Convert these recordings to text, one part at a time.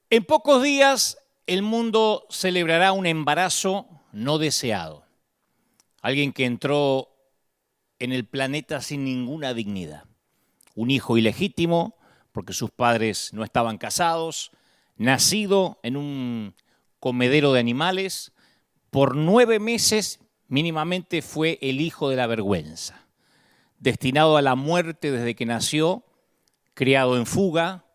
En pocos días el mundo celebrará un embarazo no deseado. Alguien que entró en el planeta sin ninguna dignidad. Un hijo ilegítimo porque sus padres no estaban casados, nacido en un comedero de animales. Por 9 meses mínimamente fue el hijo de la vergüenza. Destinado a la muerte desde que nació, criado en fuga,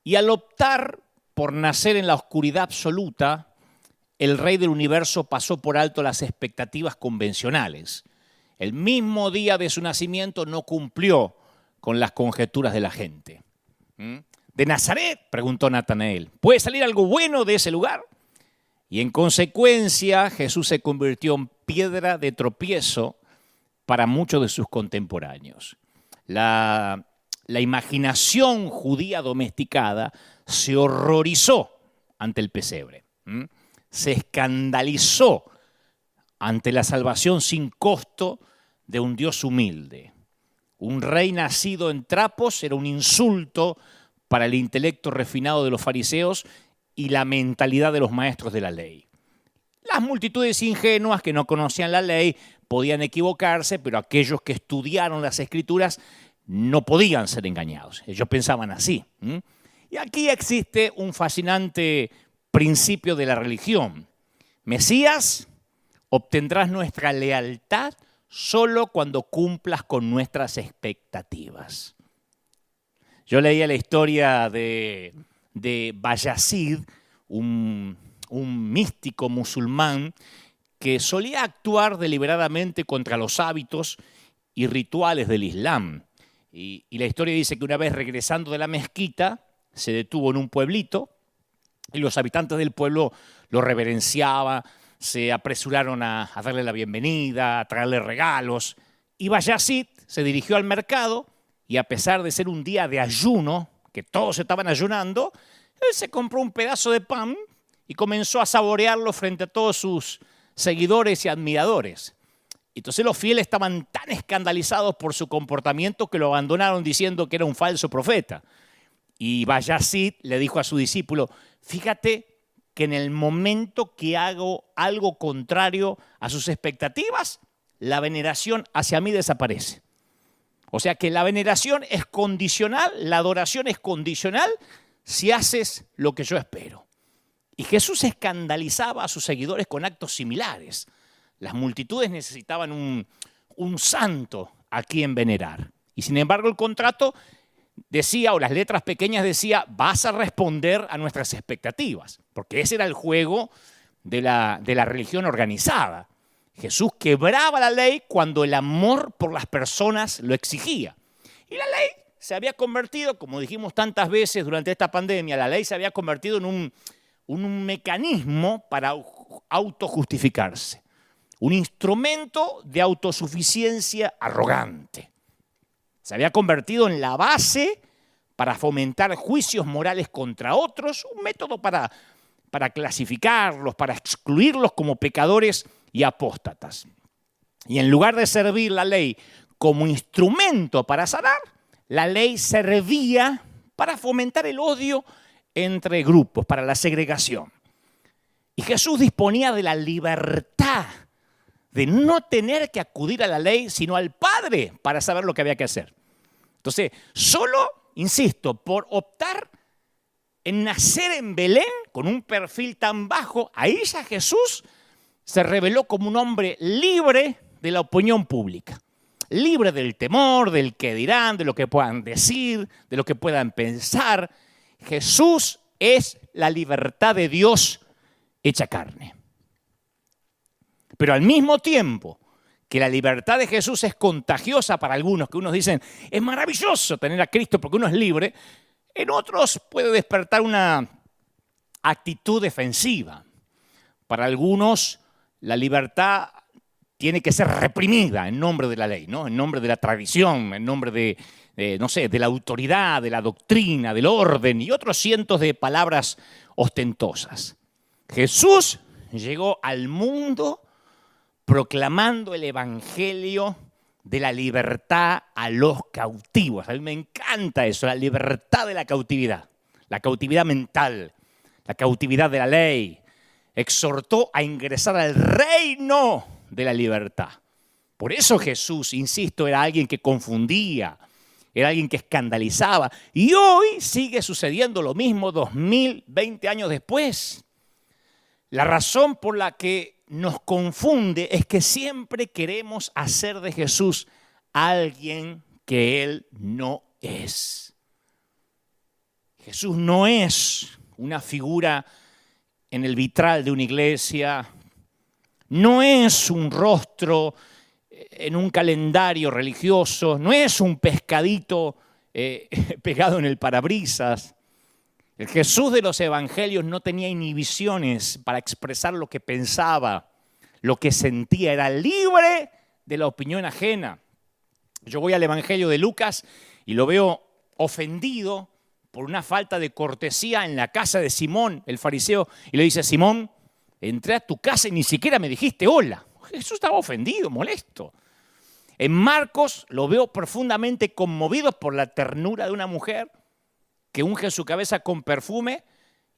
y al optar por nacer en la oscuridad absoluta, el rey del universo pasó por alto las expectativas convencionales. El mismo día de su nacimiento no cumplió con las conjeturas de la gente. ¿De Nazaret?, preguntó Natanael. ¿Puede salir algo bueno de ese lugar? Y en consecuencia, Jesús se convirtió en piedra de tropiezo para muchos de sus contemporáneos. La imaginación judía domesticada se horrorizó ante el pesebre. Se escandalizó ante la salvación sin costo de un Dios humilde. Un rey nacido en trapos era un insulto para el intelecto refinado de los fariseos y la mentalidad de los maestros de la ley. Las multitudes ingenuas que no conocían la ley podían equivocarse, pero aquellos que estudiaron las Escrituras no podían ser engañados. Ellos pensaban así. Y aquí existe un fascinante principio de la religión. Mesías, obtendrás nuestra lealtad solo cuando cumplas con nuestras expectativas. Yo leía la historia de Bayazid, un místico musulmán que solía actuar deliberadamente contra los hábitos y rituales del Islam. Y la historia dice que una vez regresando de la mezquita, se detuvo en un pueblito y los habitantes del pueblo lo reverenciaban, se apresuraron a darle la bienvenida, a traerle regalos. Y Bayazid se dirigió al mercado y a pesar de ser un día de ayuno, que todos estaban ayunando, él se compró un pedazo de pan y comenzó a saborearlo frente a todos sus seguidores y admiradores. Entonces los fieles estaban tan escandalizados por su comportamiento que lo abandonaron diciendo que era un falso profeta. Y Bayazid le dijo a su discípulo, fíjate que en el momento que hago algo contrario a sus expectativas, la veneración hacia mí desaparece. O sea que la veneración es condicional, la adoración es condicional si haces lo que yo espero. Y Jesús escandalizaba a sus seguidores con actos similares. Las multitudes necesitaban un santo a quien venerar. Y sin embargo el contrato decía, o las letras pequeñas decía, vas a responder a nuestras expectativas. Porque ese era el juego de la religión organizada. Jesús quebraba la ley cuando el amor por las personas lo exigía. Y la ley se había convertido, como dijimos tantas veces durante esta pandemia, la ley se había convertido en un mecanismo para autojustificarse. Un instrumento de autosuficiencia arrogante. Se había convertido en la base para fomentar juicios morales contra otros, un método para clasificarlos, para excluirlos como pecadores y apóstatas. Y en lugar de servir la ley como instrumento para sanar, la ley servía para fomentar el odio entre grupos, para la segregación. Y Jesús disponía de la libertad de no tener que acudir a la ley, sino al Padre para saber lo que había que hacer. Entonces, solo, insisto, por optar en nacer en Belén con un perfil tan bajo, ahí ya Jesús se reveló como un hombre libre de la opinión pública. Libre del temor, del que dirán, de lo que puedan decir, de lo que puedan pensar. Jesús es la libertad de Dios hecha carne. Pero al mismo tiempo que la libertad de Jesús es contagiosa para algunos, que unos dicen, es maravilloso tener a Cristo porque uno es libre, en otros puede despertar una actitud defensiva. Para algunos, la libertad tiene que ser reprimida en nombre de la ley, ¿no? En nombre de la tradición, en nombre de la autoridad, de la doctrina, del orden y otros cientos de palabras ostentosas. Jesús llegó al mundo proclamando el evangelio de la libertad a los cautivos. A mí me encanta eso, la libertad de la cautividad mental, la cautividad de la ley. Exhortó a ingresar al reino de la libertad. Por eso Jesús, insisto, era alguien que confundía, era alguien que escandalizaba. Y hoy sigue sucediendo lo mismo 2020 años después. La razón por la que nos confunde es que siempre queremos hacer de Jesús alguien que Él no es. Jesús no es una figura en el vitral de una iglesia, no es un rostro en un calendario religioso, no es un pescadito pegado en el parabrisas. El Jesús de los evangelios no tenía inhibiciones para expresar lo que pensaba, lo que sentía, era libre de la opinión ajena. Yo voy al evangelio de Lucas y lo veo ofendido por una falta de cortesía en la casa de Simón, el fariseo, y le dice: Simón, entré a tu casa y ni siquiera me dijiste hola. Jesús estaba ofendido, molesto. En Marcos lo veo profundamente conmovido por la ternura de una mujer que unge su cabeza con perfume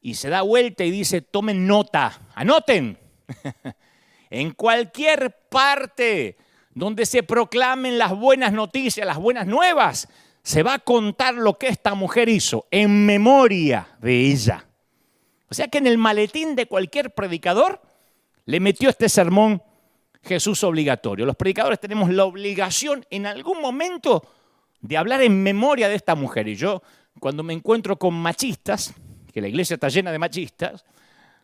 y se da vuelta y dice: tomen nota, anoten. En cualquier parte donde se proclamen las buenas noticias, las buenas nuevas, se va a contar lo que esta mujer hizo en memoria de ella. O sea que en el maletín de cualquier predicador le metió este sermón Jesús obligatorio. Los predicadores tenemos la obligación en algún momento de hablar en memoria de esta mujer. Y yo, cuando me encuentro con machistas, que la iglesia está llena de machistas,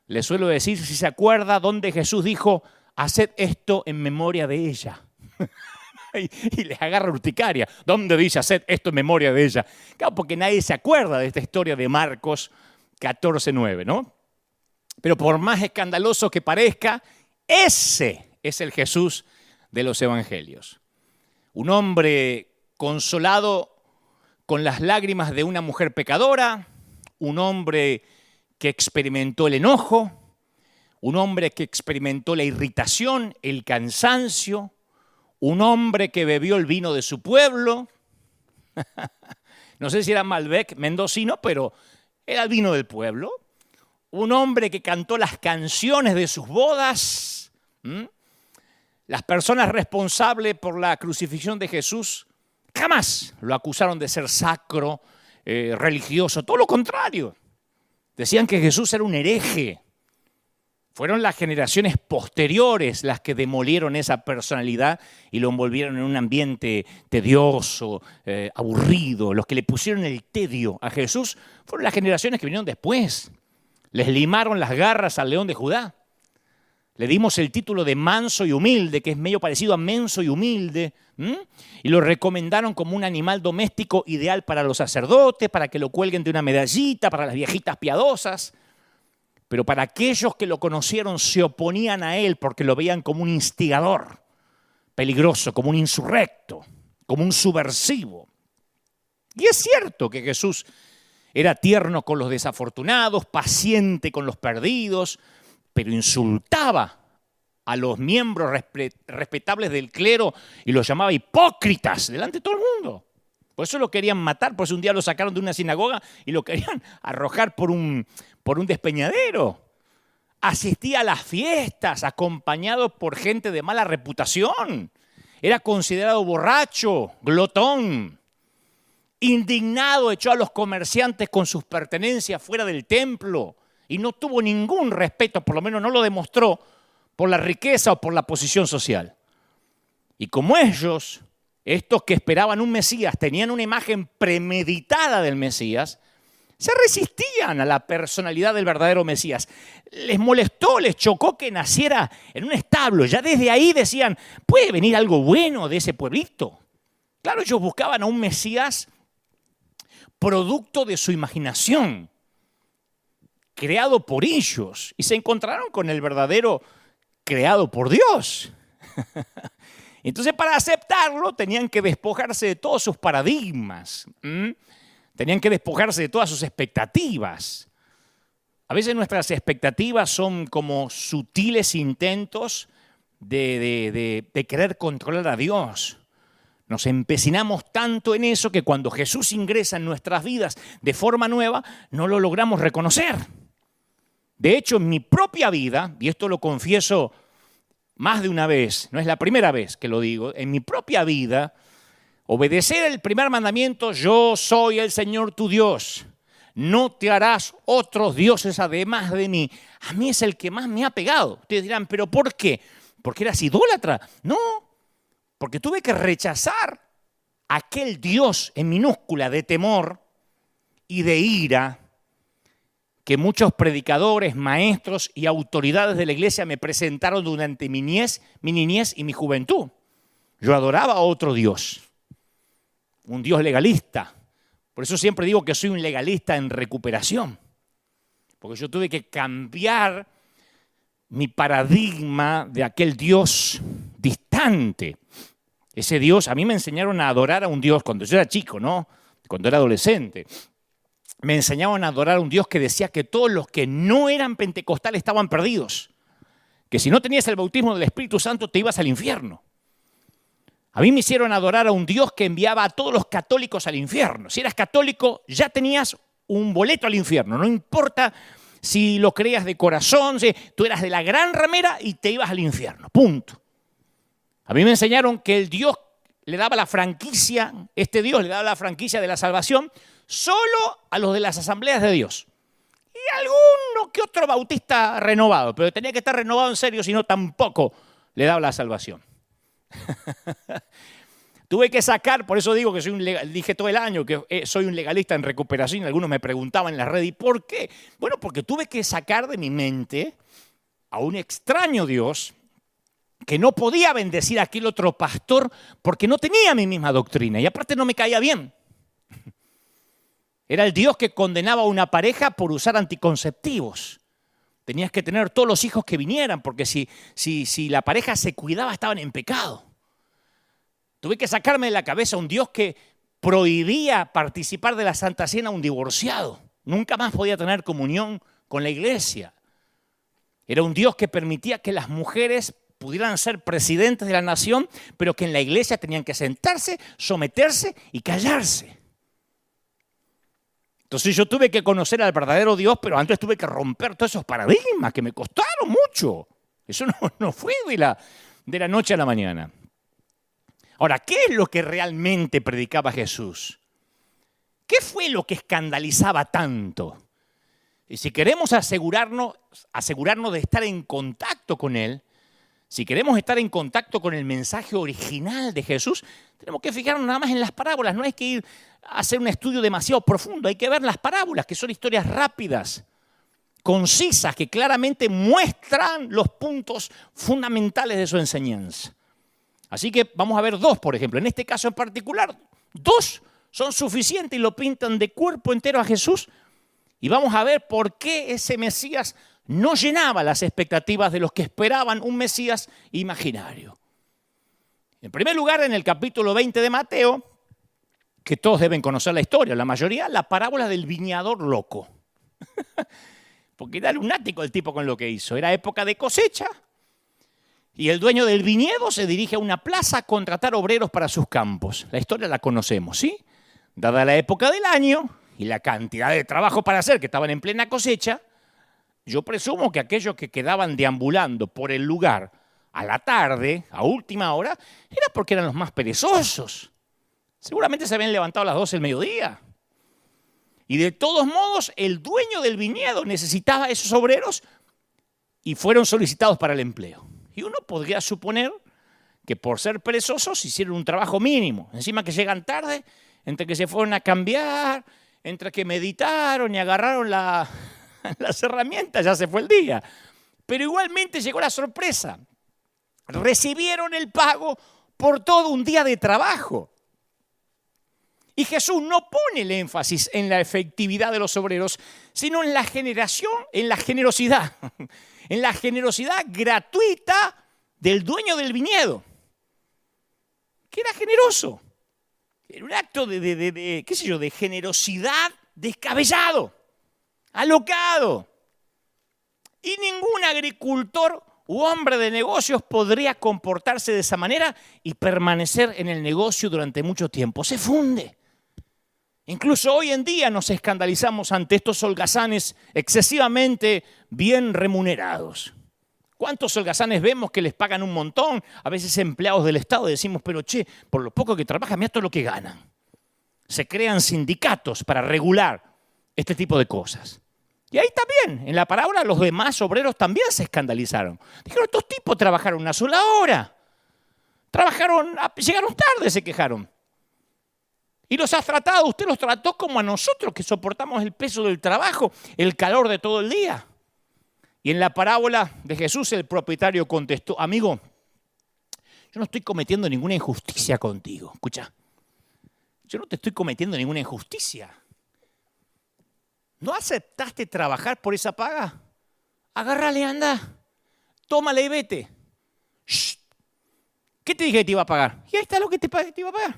les suelo decir, si se acuerda, dónde Jesús dijo: haced esto en memoria de ella. Y les agarra urticaria. ¿Dónde dice haced esto en memoria de ella? Claro, porque nadie se acuerda de esta historia de Marcos 14:9, ¿no? Pero por más escandaloso que parezca, ese es el Jesús de los evangelios. Un hombre consolado con las lágrimas de una mujer pecadora, un hombre que experimentó el enojo, un hombre que experimentó la irritación, el cansancio, un hombre que bebió el vino de su pueblo. No sé si era Malbec mendocino, pero era el vino del pueblo. Un hombre que cantó las canciones de sus bodas. Las personas responsables por la crucifixión de Jesús jamás lo acusaron de ser sacro, religioso, todo lo contrario. Decían que Jesús era un hereje. Fueron las generaciones posteriores las que demolieron esa personalidad y lo envolvieron en un ambiente tedioso, aburrido. Los que le pusieron el tedio a Jesús fueron las generaciones que vinieron después. Les limaron las garras al león de Judá. Le dimos el título de manso y humilde, que es medio parecido a menso y humilde, y lo recomendaron como un animal doméstico ideal para los sacerdotes, para que lo cuelguen de una medallita, para las viejitas piadosas. Pero para aquellos que lo conocieron se oponían a él porque lo veían como un instigador peligroso, como un insurrecto, como un subversivo. Y es cierto que Jesús era tierno con los desafortunados, paciente con los perdidos, pero insultaba a los miembros respetables del clero y los llamaba hipócritas delante de todo el mundo. Por eso lo querían matar, por eso un día lo sacaron de una sinagoga y lo querían arrojar por un despeñadero. Asistía a las fiestas acompañado por gente de mala reputación. Era considerado borracho, glotón. Indignado, echó a los comerciantes con sus pertenencias fuera del templo y no tuvo ningún respeto, por lo menos no lo demostró, por la riqueza o por la posición social. Y como ellos, estos que esperaban un Mesías, tenían una imagen premeditada del Mesías, se resistían a la personalidad del verdadero Mesías. Les molestó, les chocó que naciera en un establo. Ya desde ahí decían, ¿puede venir algo bueno de ese pueblito? Claro, ellos buscaban a un Mesías producto de su imaginación, creado por ellos, y se encontraron con el verdadero creado por Dios. Entonces, para aceptarlo, tenían que despojarse de todos sus paradigmas. Tenían que despojarse de todas sus expectativas. A veces nuestras expectativas son como sutiles intentos de querer controlar a Dios. Nos empecinamos tanto en eso que cuando Jesús ingresa en nuestras vidas de forma nueva, no lo logramos reconocer. De hecho, en mi propia vida, y esto lo confieso más de una vez, no es la primera vez que lo digo, en mi propia vida, obedecer el primer mandamiento, yo soy el Señor tu Dios, no te harás otros dioses además de mí, a mí es el que más me ha pegado. Ustedes dirán, ¿pero por qué? ¿Porque eras idólatra? No, porque tuve que rechazar aquel Dios en minúscula de temor y de ira que muchos predicadores, maestros y autoridades de la iglesia me presentaron durante mi niñez y mi juventud. Yo adoraba a otro Dios, un Dios legalista. Por eso siempre digo que soy un legalista en recuperación, porque yo tuve que cambiar mi paradigma de aquel Dios distante. Ese Dios, a mí me enseñaron a adorar a un Dios cuando yo era chico, ¿no? Cuando era adolescente. Me enseñaban a adorar a un Dios que decía que todos los que no eran pentecostales estaban perdidos. Que si no tenías el bautismo del Espíritu Santo te ibas al infierno. A mí me hicieron adorar a un Dios que enviaba a todos los católicos al infierno. Si eras católico ya tenías un boleto al infierno. No importa si lo creías de corazón, si tú eras de la gran ramera y te ibas al infierno. Punto. A mí me enseñaron que el Dios le daba la franquicia, este Dios le daba la franquicia de la salvación solo a los de las asambleas de Dios. Y alguno que otro bautista renovado, pero tenía que estar renovado en serio, si no tampoco le daba la salvación. Tuve que sacar, por eso digo que dije todo el año que soy un legalista en recuperación. Algunos me preguntaban en la red, ¿y por qué? Bueno, porque tuve que sacar de mi mente a un extraño Dios que no podía bendecir a aquel otro pastor porque no tenía mi misma doctrina y aparte no me caía bien. Era el Dios que condenaba a una pareja por usar anticonceptivos. Tenías que tener todos los hijos que vinieran, porque si la pareja se cuidaba, estaban en pecado. Tuve que sacarme de la cabeza un Dios que prohibía participar de la Santa Cena a un divorciado. Nunca más podía tener comunión con la iglesia. Era un Dios que permitía que las mujeres pudieran ser presidentes de la nación, pero que en la iglesia tenían que sentarse, someterse y callarse. Entonces yo tuve que conocer al verdadero Dios, pero antes tuve que romper todos esos paradigmas que me costaron mucho. Eso no fue de la noche a la mañana. Ahora, ¿qué es lo que realmente predicaba Jesús? ¿Qué fue lo que escandalizaba tanto? Y si queremos asegurarnos de estar en contacto con Él, si queremos estar en contacto con el mensaje original de Jesús, tenemos que fijarnos nada más en las parábolas. No hay que ir a hacer un estudio demasiado profundo. Hay que ver las parábolas, que son historias rápidas, concisas, que claramente muestran los puntos fundamentales de su enseñanza. Así que vamos a ver dos, por ejemplo. En este caso en particular, dos son suficientes y lo pintan de cuerpo entero a Jesús. Y vamos a ver por qué ese Mesías no llenaba las expectativas de los que esperaban un Mesías imaginario. En primer lugar, en el capítulo 20 de Mateo, que todos deben conocer la historia, la mayoría, la parábola del viñador loco. Porque era lunático el tipo con lo que hizo. Era época de cosecha y el dueño del viñedo se dirige a una plaza a contratar obreros para sus campos. La historia la conocemos, ¿sí? Dada la época del año y la cantidad de trabajo para hacer, que estaban en plena cosecha, yo presumo que aquellos que quedaban deambulando por el lugar a la tarde, a última hora, era porque eran los más perezosos. Seguramente se habían levantado a las 12 del mediodía. Y de todos modos, el dueño del viñedo necesitaba esos obreros y fueron solicitados para el empleo. Y uno podría suponer que por ser perezosos hicieron un trabajo mínimo. Encima que llegan tarde, entre que se fueron a cambiar, entre que meditaron y agarraron las herramientas, ya se fue el día. Pero igualmente llegó la sorpresa. Recibieron el pago por todo un día de trabajo. Y Jesús no pone el énfasis en la efectividad de los obreros, sino en la generosidad, en la generosidad gratuita del dueño del viñedo, que era generoso. Era un acto de generosidad descabellado, alocado. Y ningún agricultor u hombre de negocios podría comportarse de esa manera y permanecer en el negocio durante mucho tiempo. Se funde. Incluso hoy en día nos escandalizamos ante estos holgazanes excesivamente bien remunerados. ¿Cuántos holgazanes vemos que les pagan un montón? A veces empleados del Estado decimos, pero che, por lo poco que trabajan, mira todo lo que ganan. Se crean sindicatos para regular este tipo de cosas. Y ahí también, en la parábola, los demás obreros también se escandalizaron. Dijeron, estos tipos trabajaron una sola hora. Llegaron tarde, se quejaron. Y los has tratado, usted los trató como a nosotros que soportamos el peso del trabajo, el calor de todo el día. Y en la parábola de Jesús el propietario contestó, amigo, yo no estoy cometiendo ninguna injusticia contigo. Escucha, yo no te estoy cometiendo ninguna injusticia. ¿No aceptaste trabajar por esa paga? Agárrale, anda, tómale y vete. Shh. ¿Qué te dije que te iba a pagar? Y ahí está lo que te iba a pagar.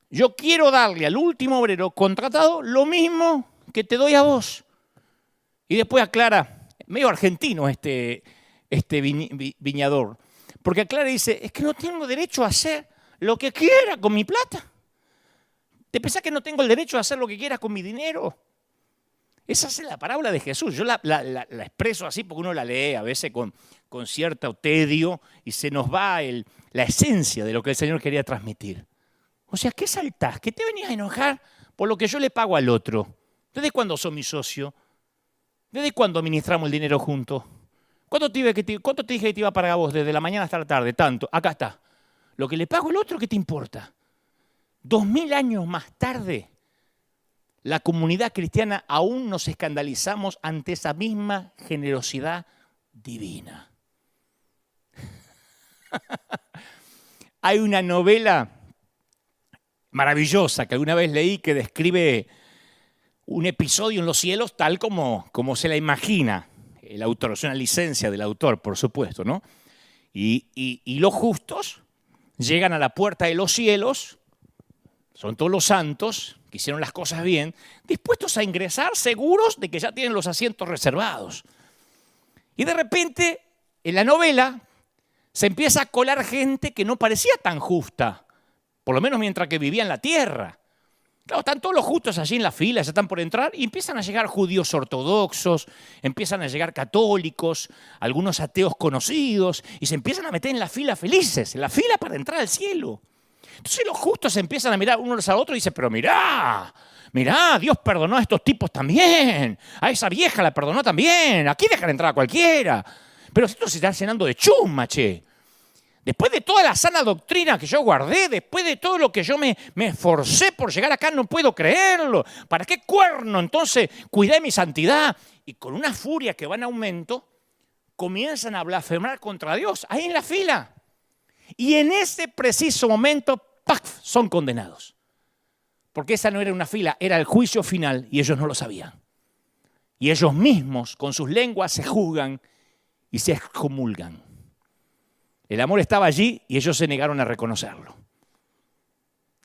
Yo quiero darle al último obrero contratado lo mismo que te doy a vos. Y después aclara, medio argentino este viñador, porque aclara y dice, es que no tengo derecho a hacer lo que quiera con mi plata. ¿Te pensás que no tengo el derecho a hacer lo que quiera con mi dinero? Esa es la parábola de Jesús. Yo la expreso así porque uno la lee a veces con cierto tedio y se nos va la esencia de lo que el Señor quería transmitir. O sea, ¿qué saltás? ¿Qué te venías a enojar por lo que yo le pago al otro? ¿Desde cuándo sos mi socio? ¿Desde cuándo administramos el dinero juntos? ¿Cuánto te dije que te iba a pagar a vos desde la mañana hasta la tarde? Tanto. Acá está. Lo que le pago al otro, ¿qué te importa? 2000 años más tarde, la comunidad cristiana aún nos escandalizamos ante esa misma generosidad divina. Hay una novela maravillosa que alguna vez leí que describe un episodio en los cielos tal como se la imagina el autor. Es una licencia del autor, por supuesto, ¿no? Y los justos llegan a la puerta de los cielos, son todos los santos que hicieron las cosas bien, dispuestos a ingresar seguros de que ya tienen los asientos reservados. Y de repente, en la novela, se empieza a colar gente que no parecía tan justa, por lo menos mientras que vivía en la tierra. Claro, están todos los justos allí en la fila, ya están por entrar, y empiezan a llegar judíos ortodoxos, empiezan a llegar católicos, algunos ateos conocidos, y se empiezan a meter en la fila felices, en la fila para entrar al cielo. Entonces los justos empiezan a mirar unos a otros y dicen, pero mirá, Dios perdonó a estos tipos también, a esa vieja la perdonó también, aquí dejan entrar a cualquiera. Pero esto se está llenando de chusma, che. Después de toda la sana doctrina que yo guardé, después de todo lo que yo me esforcé por llegar acá, no puedo creerlo. ¿Para qué cuerno entonces cuidé mi santidad? Y con una furia que va en aumento, comienzan a blasfemar contra Dios, ahí en la fila. Y en ese preciso momento, ¡paf!, son condenados. Porque esa no era una fila, era el juicio final y ellos no lo sabían. Y ellos mismos, con sus lenguas, se juzgan y se excomulgan. El amor estaba allí y ellos se negaron a reconocerlo.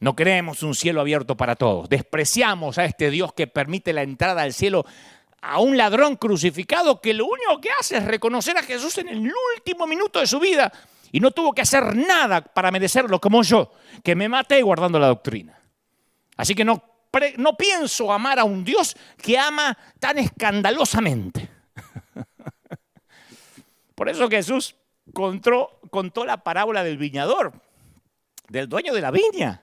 No queremos un cielo abierto para todos. Despreciamos a este Dios que permite la entrada al cielo a un ladrón crucificado que lo único que hace es reconocer a Jesús en el último minuto de su vida y no tuvo que hacer nada para merecerlo como yo, que me maté guardando la doctrina. Así que no pienso amar a un Dios que ama tan escandalosamente. Por eso Jesús contó la parábola del viñador, del dueño de la viña,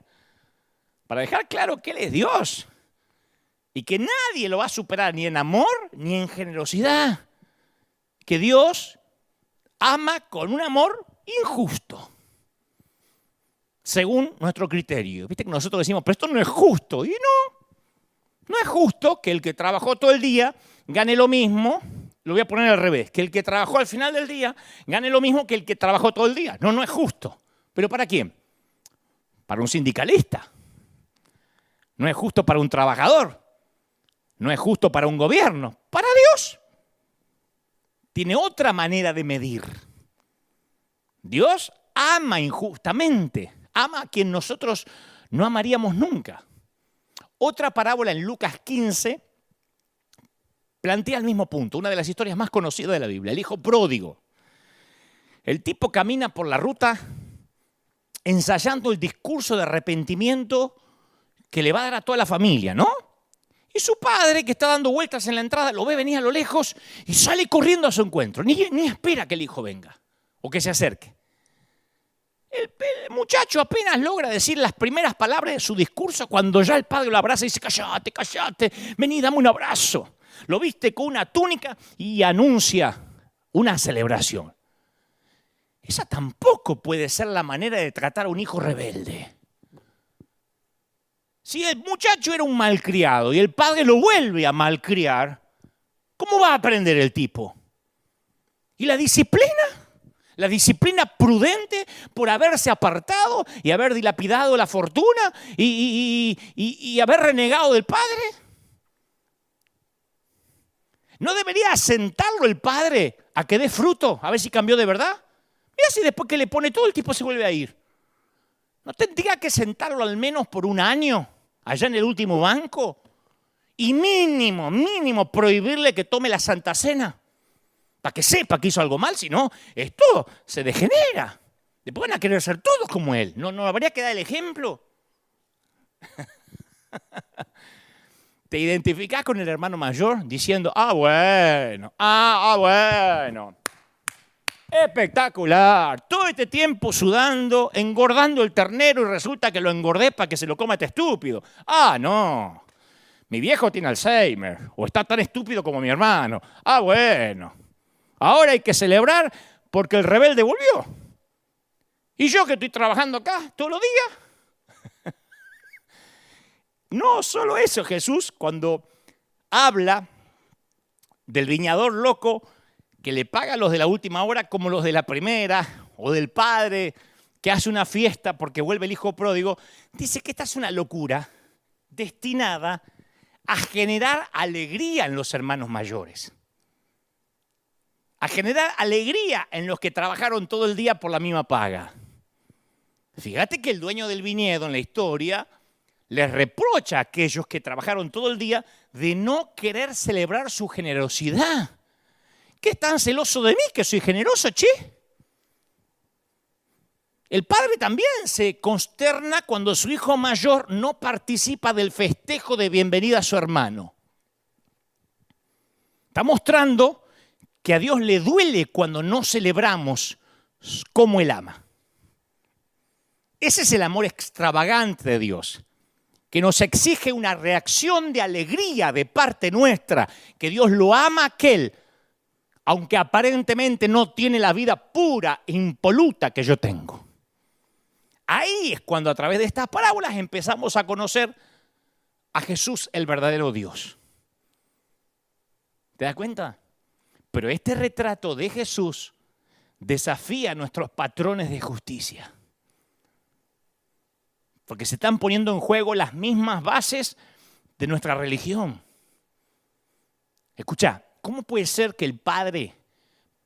para dejar claro que Él es Dios y que nadie lo va a superar ni en amor ni en generosidad. Que Dios ama con un amor injusto, según nuestro criterio. Viste que nosotros decimos, pero esto no es justo. Y no es justo que el que trabajó todo el día gane lo mismo. Lo voy a poner al revés, que el que trabajó al final del día gane lo mismo que el que trabajó todo el día. No es justo. ¿Pero para quién? Para un sindicalista. No es justo para un trabajador. No es justo para un gobierno. Para Dios. Tiene otra manera de medir. Dios ama injustamente. Ama a quien nosotros no amaríamos nunca. Otra parábola en Lucas 15 plantea el mismo punto, una de las historias más conocidas de la Biblia, el hijo pródigo. El tipo camina por la ruta ensayando el discurso de arrepentimiento que le va a dar a toda la familia, ¿no? Y su padre, que está dando vueltas en la entrada, lo ve venir a lo lejos y sale corriendo a su encuentro. Ni espera que el hijo venga o que se acerque. El muchacho apenas logra decir las primeras palabras de su discurso cuando ya el padre lo abraza y dice, cállate, cállate, vení, dame un abrazo. Lo viste con una túnica y anuncia una celebración. Esa tampoco puede ser la manera de tratar a un hijo rebelde. Si el muchacho era un malcriado y el padre lo vuelve a malcriar, ¿cómo va a aprender el tipo? ¿Y la disciplina? La disciplina prudente por haberse apartado y haber dilapidado la fortuna y haber renegado del padre. ¿No debería sentarlo el padre a que dé fruto, a ver si cambió de verdad? Mira si después que le pone todo el tipo se vuelve a ir. ¿No tendría que sentarlo al menos por un año, allá en el último banco? Y mínimo, prohibirle que tome la Santa Cena. Para que sepa que hizo algo mal, si no, esto se degenera. Después van a querer ser todos como él. ¿No habría que dar el ejemplo? Te identificás con el hermano mayor diciendo, bueno. Espectacular. Todo este tiempo sudando, engordando el ternero y resulta que lo engordé para que se lo coma este estúpido. No. Mi viejo tiene Alzheimer o está tan estúpido como mi hermano. Bueno. Ahora hay que celebrar porque el rebelde volvió. Y yo que estoy trabajando acá todos los días. No solo eso, Jesús, cuando habla del viñador loco que le paga a los de la última hora como los de la primera, o del padre que hace una fiesta porque vuelve el hijo pródigo, dice que esta es una locura destinada a generar alegría en los hermanos mayores. A generar alegría en los que trabajaron todo el día por la misma paga. Fíjate que el dueño del viñedo en la historia les reprocha a aquellos que trabajaron todo el día de no querer celebrar su generosidad. ¿Qué es tan celoso de mí que soy generoso, che? El padre también se consterna cuando su hijo mayor no participa del festejo de bienvenida a su hermano. Está mostrando que a Dios le duele cuando no celebramos como Él ama. Ese es el amor extravagante de Dios, que nos exige una reacción de alegría de parte nuestra, que Dios lo ama a aquel, aunque aparentemente no tiene la vida pura, impoluta que yo tengo. Ahí es cuando a través de estas parábolas empezamos a conocer a Jesús, el verdadero Dios. ¿Te das cuenta? Pero este retrato de Jesús desafía nuestros patrones de justicia. Porque se están poniendo en juego las mismas bases de nuestra religión. Escucha, ¿cómo puede ser que el padre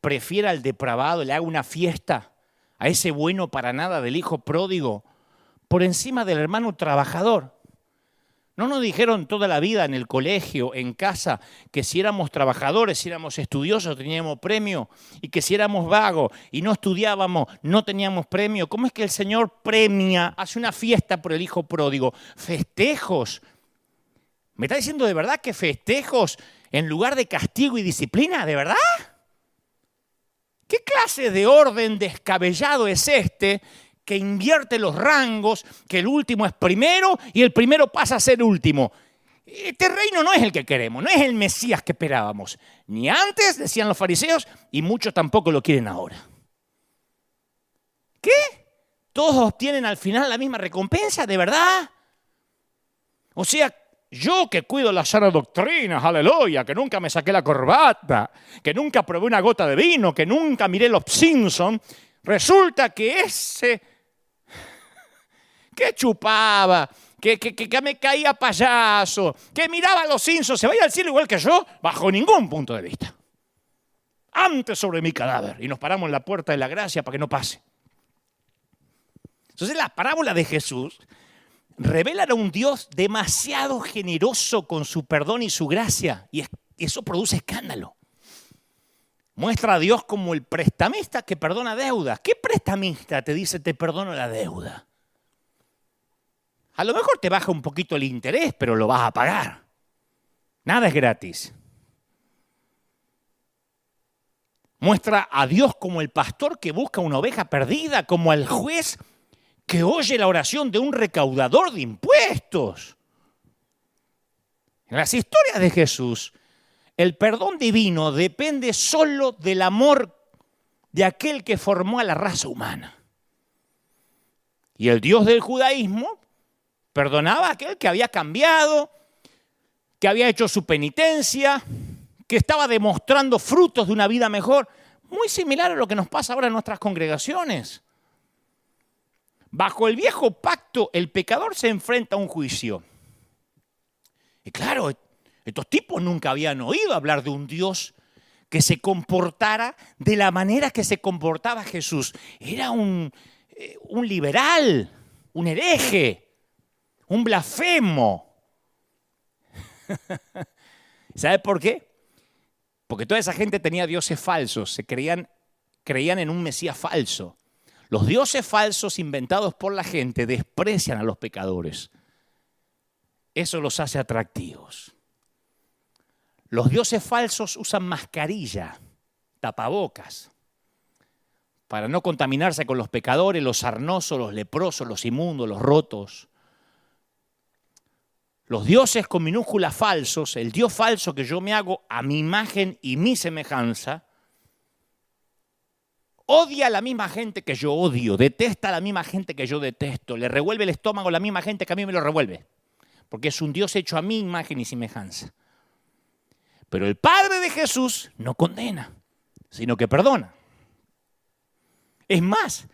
prefiera al depravado, le haga una fiesta a ese bueno para nada del hijo pródigo por encima del hermano trabajador? ¿No nos dijeron toda la vida en el colegio, en casa, que si éramos trabajadores, si éramos estudiosos, teníamos premio? Y que si éramos vagos y no estudiábamos, no teníamos premio. ¿Cómo es que el Señor premia, hace una fiesta por el hijo pródigo? Festejos. ¿Me está diciendo de verdad que festejos en lugar de castigo y disciplina? ¿De verdad? ¿Qué clase de orden descabellado es este que invierte los rangos, que el último es primero y el primero pasa a ser último? Este reino no es el que queremos, no es el Mesías que esperábamos. Ni antes, decían los fariseos, y muchos tampoco lo quieren ahora. ¿Qué? ¿Todos obtienen al final la misma recompensa? ¿De verdad? O sea, yo que cuido las sanas doctrinas, aleluya, que nunca me saqué la corbata, que nunca probé una gota de vino, que nunca miré los Simpsons, resulta que ese que chupaba, que me caía payaso, que miraba a los Simpsons, se vaya al cielo igual que yo, bajo ningún punto de vista. Antes sobre mi cadáver. Y nos paramos en la puerta de la gracia para que no pase. Entonces las parábolas de Jesús revelan a un Dios demasiado generoso con su perdón y su gracia. Y eso produce escándalo. Muestra a Dios como el prestamista que perdona deudas. ¿Qué prestamista te dice te perdono la deuda? A lo mejor te baja un poquito el interés, pero lo vas a pagar. Nada es gratis. Muestra a Dios como el pastor que busca una oveja perdida, como al juez que oye la oración de un recaudador de impuestos. En las historias de Jesús, el perdón divino depende solo del amor de aquel que formó a la raza humana. Y el Dios del judaísmo perdonaba a aquel que había cambiado, que había hecho su penitencia, que estaba demostrando frutos de una vida mejor. Muy similar a lo que nos pasa ahora en nuestras congregaciones. Bajo el viejo pacto, el pecador se enfrenta a un juicio. Y claro, estos tipos nunca habían oído hablar de un Dios que se comportara de la manera que se comportaba Jesús. Era un liberal, un hereje, un blasfemo. ¿Sabe por qué? Porque toda esa gente tenía dioses falsos, creían en un Mesías falso. Los dioses falsos inventados por la gente desprecian a los pecadores. Eso los hace atractivos. Los dioses falsos usan mascarilla, tapabocas, para no contaminarse con los pecadores, los sarnosos, los leprosos, los inmundos, los rotos. Los dioses con minúsculas falsos, el Dios falso que yo me hago a mi imagen y mi semejanza, odia a la misma gente que yo odio, detesta a la misma gente que yo detesto, le revuelve el estómago a la misma gente que a mí me lo revuelve, porque es un Dios hecho a mi imagen y semejanza. Pero el Padre de Jesús no condena, sino que perdona. Es más,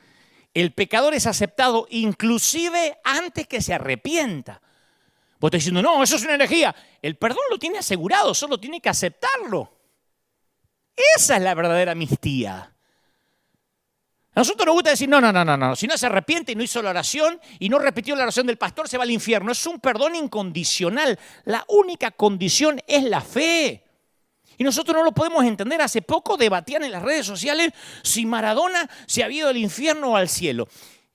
el pecador es aceptado inclusive antes que se arrepienta. Vos estás diciendo, no, eso es una herejía. El perdón lo tiene asegurado, solo tiene que aceptarlo. Esa es la verdadera amnistía. A nosotros nos gusta decir, no. Si no se arrepiente y no hizo la oración y no repitió la oración del pastor, se va al infierno. Es un perdón incondicional. La única condición es la fe. Y nosotros no lo podemos entender. Hace poco debatían en las redes sociales si Maradona se había ido al infierno o al cielo.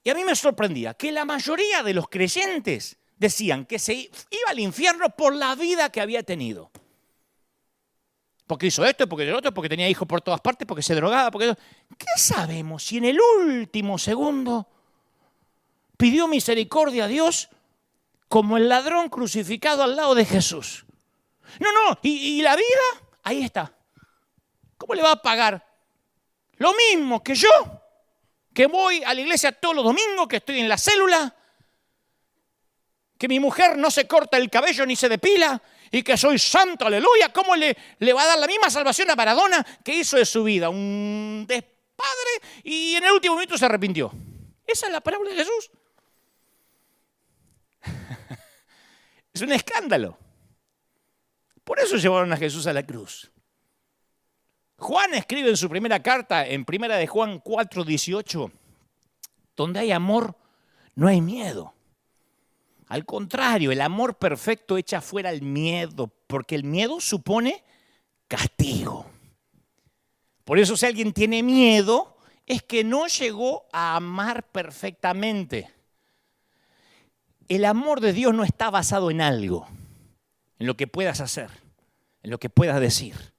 Y a mí me sorprendía que la mayoría de los creyentes decían que se iba al infierno por la vida que había tenido. Porque hizo esto, porque lo otro, porque tenía hijos por todas partes, porque se drogaba. ¿Qué sabemos si en el último segundo pidió misericordia a Dios como el ladrón crucificado al lado de Jesús? No, ¿y la vida? Ahí está. ¿Cómo le va a pagar? Lo mismo que yo, que voy a la iglesia todos los domingos, que estoy en la célula, que mi mujer no se corta el cabello ni se depila y que soy santo, aleluya. ¿Cómo le va a dar la misma salvación a Maradona que hizo de su vida? Un despadre y en el último minuto se arrepintió. Esa es la parábola de Jesús. Es un escándalo. Por eso llevaron a Jesús a la cruz. Juan escribe en su primera carta, en primera de Juan 4:18, donde hay amor, no hay miedo. Al contrario, el amor perfecto echa fuera el miedo, porque el miedo supone castigo. Por eso si alguien tiene miedo, es que no llegó a amar perfectamente. El amor de Dios no está basado en algo, en lo que puedas hacer, en lo que puedas decir,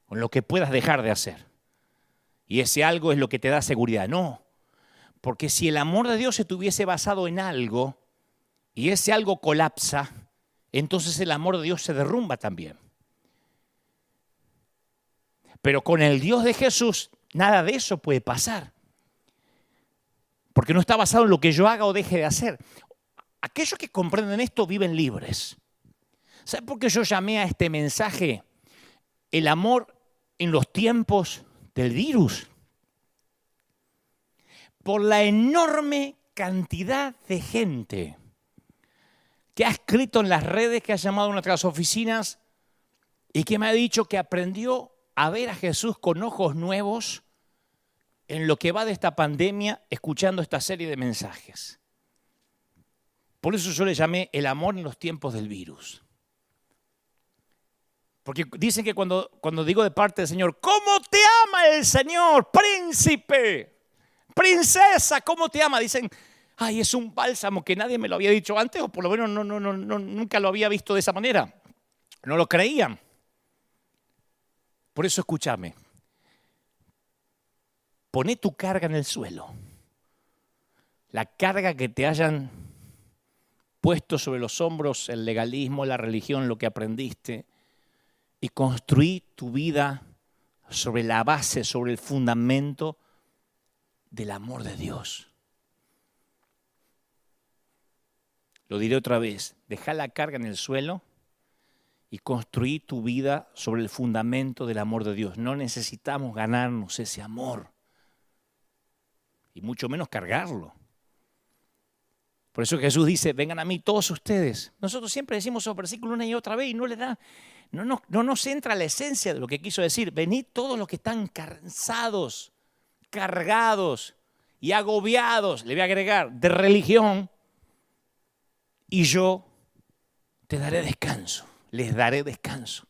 o en lo que puedas dejar de hacer. Y ese algo es lo que te da seguridad. No, porque si el amor de Dios se tuviese basado en algo, y ese algo colapsa, entonces el amor de Dios se derrumba también. Pero con el Dios de Jesús, nada de eso puede pasar. Porque no está basado en lo que yo haga o deje de hacer. Aquellos que comprenden esto viven libres. ¿Saben por qué yo llamé a este mensaje el amor en los tiempos del virus? Por la enorme cantidad de gente que ha escrito en las redes, que ha llamado a nuestras oficinas y que me ha dicho que aprendió a ver a Jesús con ojos nuevos en lo que va de esta pandemia, escuchando esta serie de mensajes. Por eso yo le llamé el amor en los tiempos del virus. Porque dicen que cuando digo de parte del Señor, ¿cómo te ama el Señor, príncipe? Princesa, ¿cómo te ama? Dicen, Ay, es un bálsamo que nadie me lo había dicho antes, o por lo menos nunca lo había visto de esa manera. No lo creían. Por eso escúchame. Poné tu carga en el suelo. La carga que te hayan puesto sobre los hombros, el legalismo, la religión, lo que aprendiste, y construí tu vida sobre la base, sobre el fundamento del amor de Dios. Lo diré otra vez, dejá la carga en el suelo y construí tu vida sobre el fundamento del amor de Dios. No necesitamos ganarnos ese amor y mucho menos cargarlo. Por eso Jesús dice, vengan a mí todos ustedes. Nosotros siempre decimos esos versículos una y otra vez y no nos entra la esencia de lo que quiso decir. Venid todos los que están cansados, cargados y agobiados, le voy a agregar, de religión, y yo te daré descanso, les daré descanso.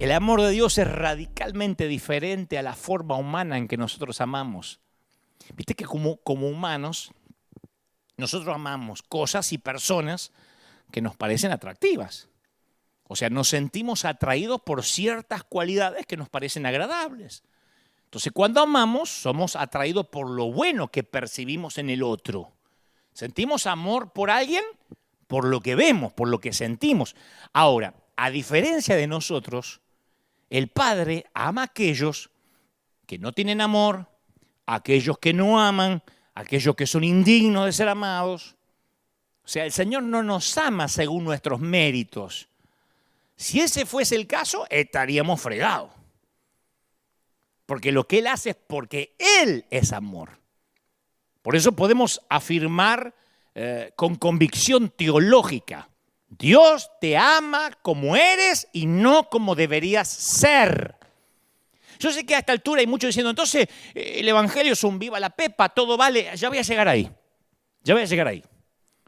El amor de Dios es radicalmente diferente a la forma humana en que nosotros amamos. Viste que como humanos, nosotros amamos cosas y personas que nos parecen atractivas. O sea, nos sentimos atraídos por ciertas cualidades que nos parecen agradables. Entonces, cuando amamos, somos atraídos por lo bueno que percibimos en el otro. Sentimos amor por alguien por lo que vemos, por lo que sentimos. Ahora, a diferencia de nosotros, el Padre ama a aquellos que no tienen amor, a aquellos que no aman, a aquellos que son indignos de ser amados. O sea, el Señor no nos ama según nuestros méritos. Si ese fuese el caso, estaríamos fregados. Porque lo que Él hace es porque Él es amor. Por eso podemos afirmar con convicción teológica: Dios te ama como eres y no como deberías ser. Yo sé que a esta altura hay muchos diciendo, entonces el evangelio es un viva la pepa, todo vale. Ya voy a llegar ahí.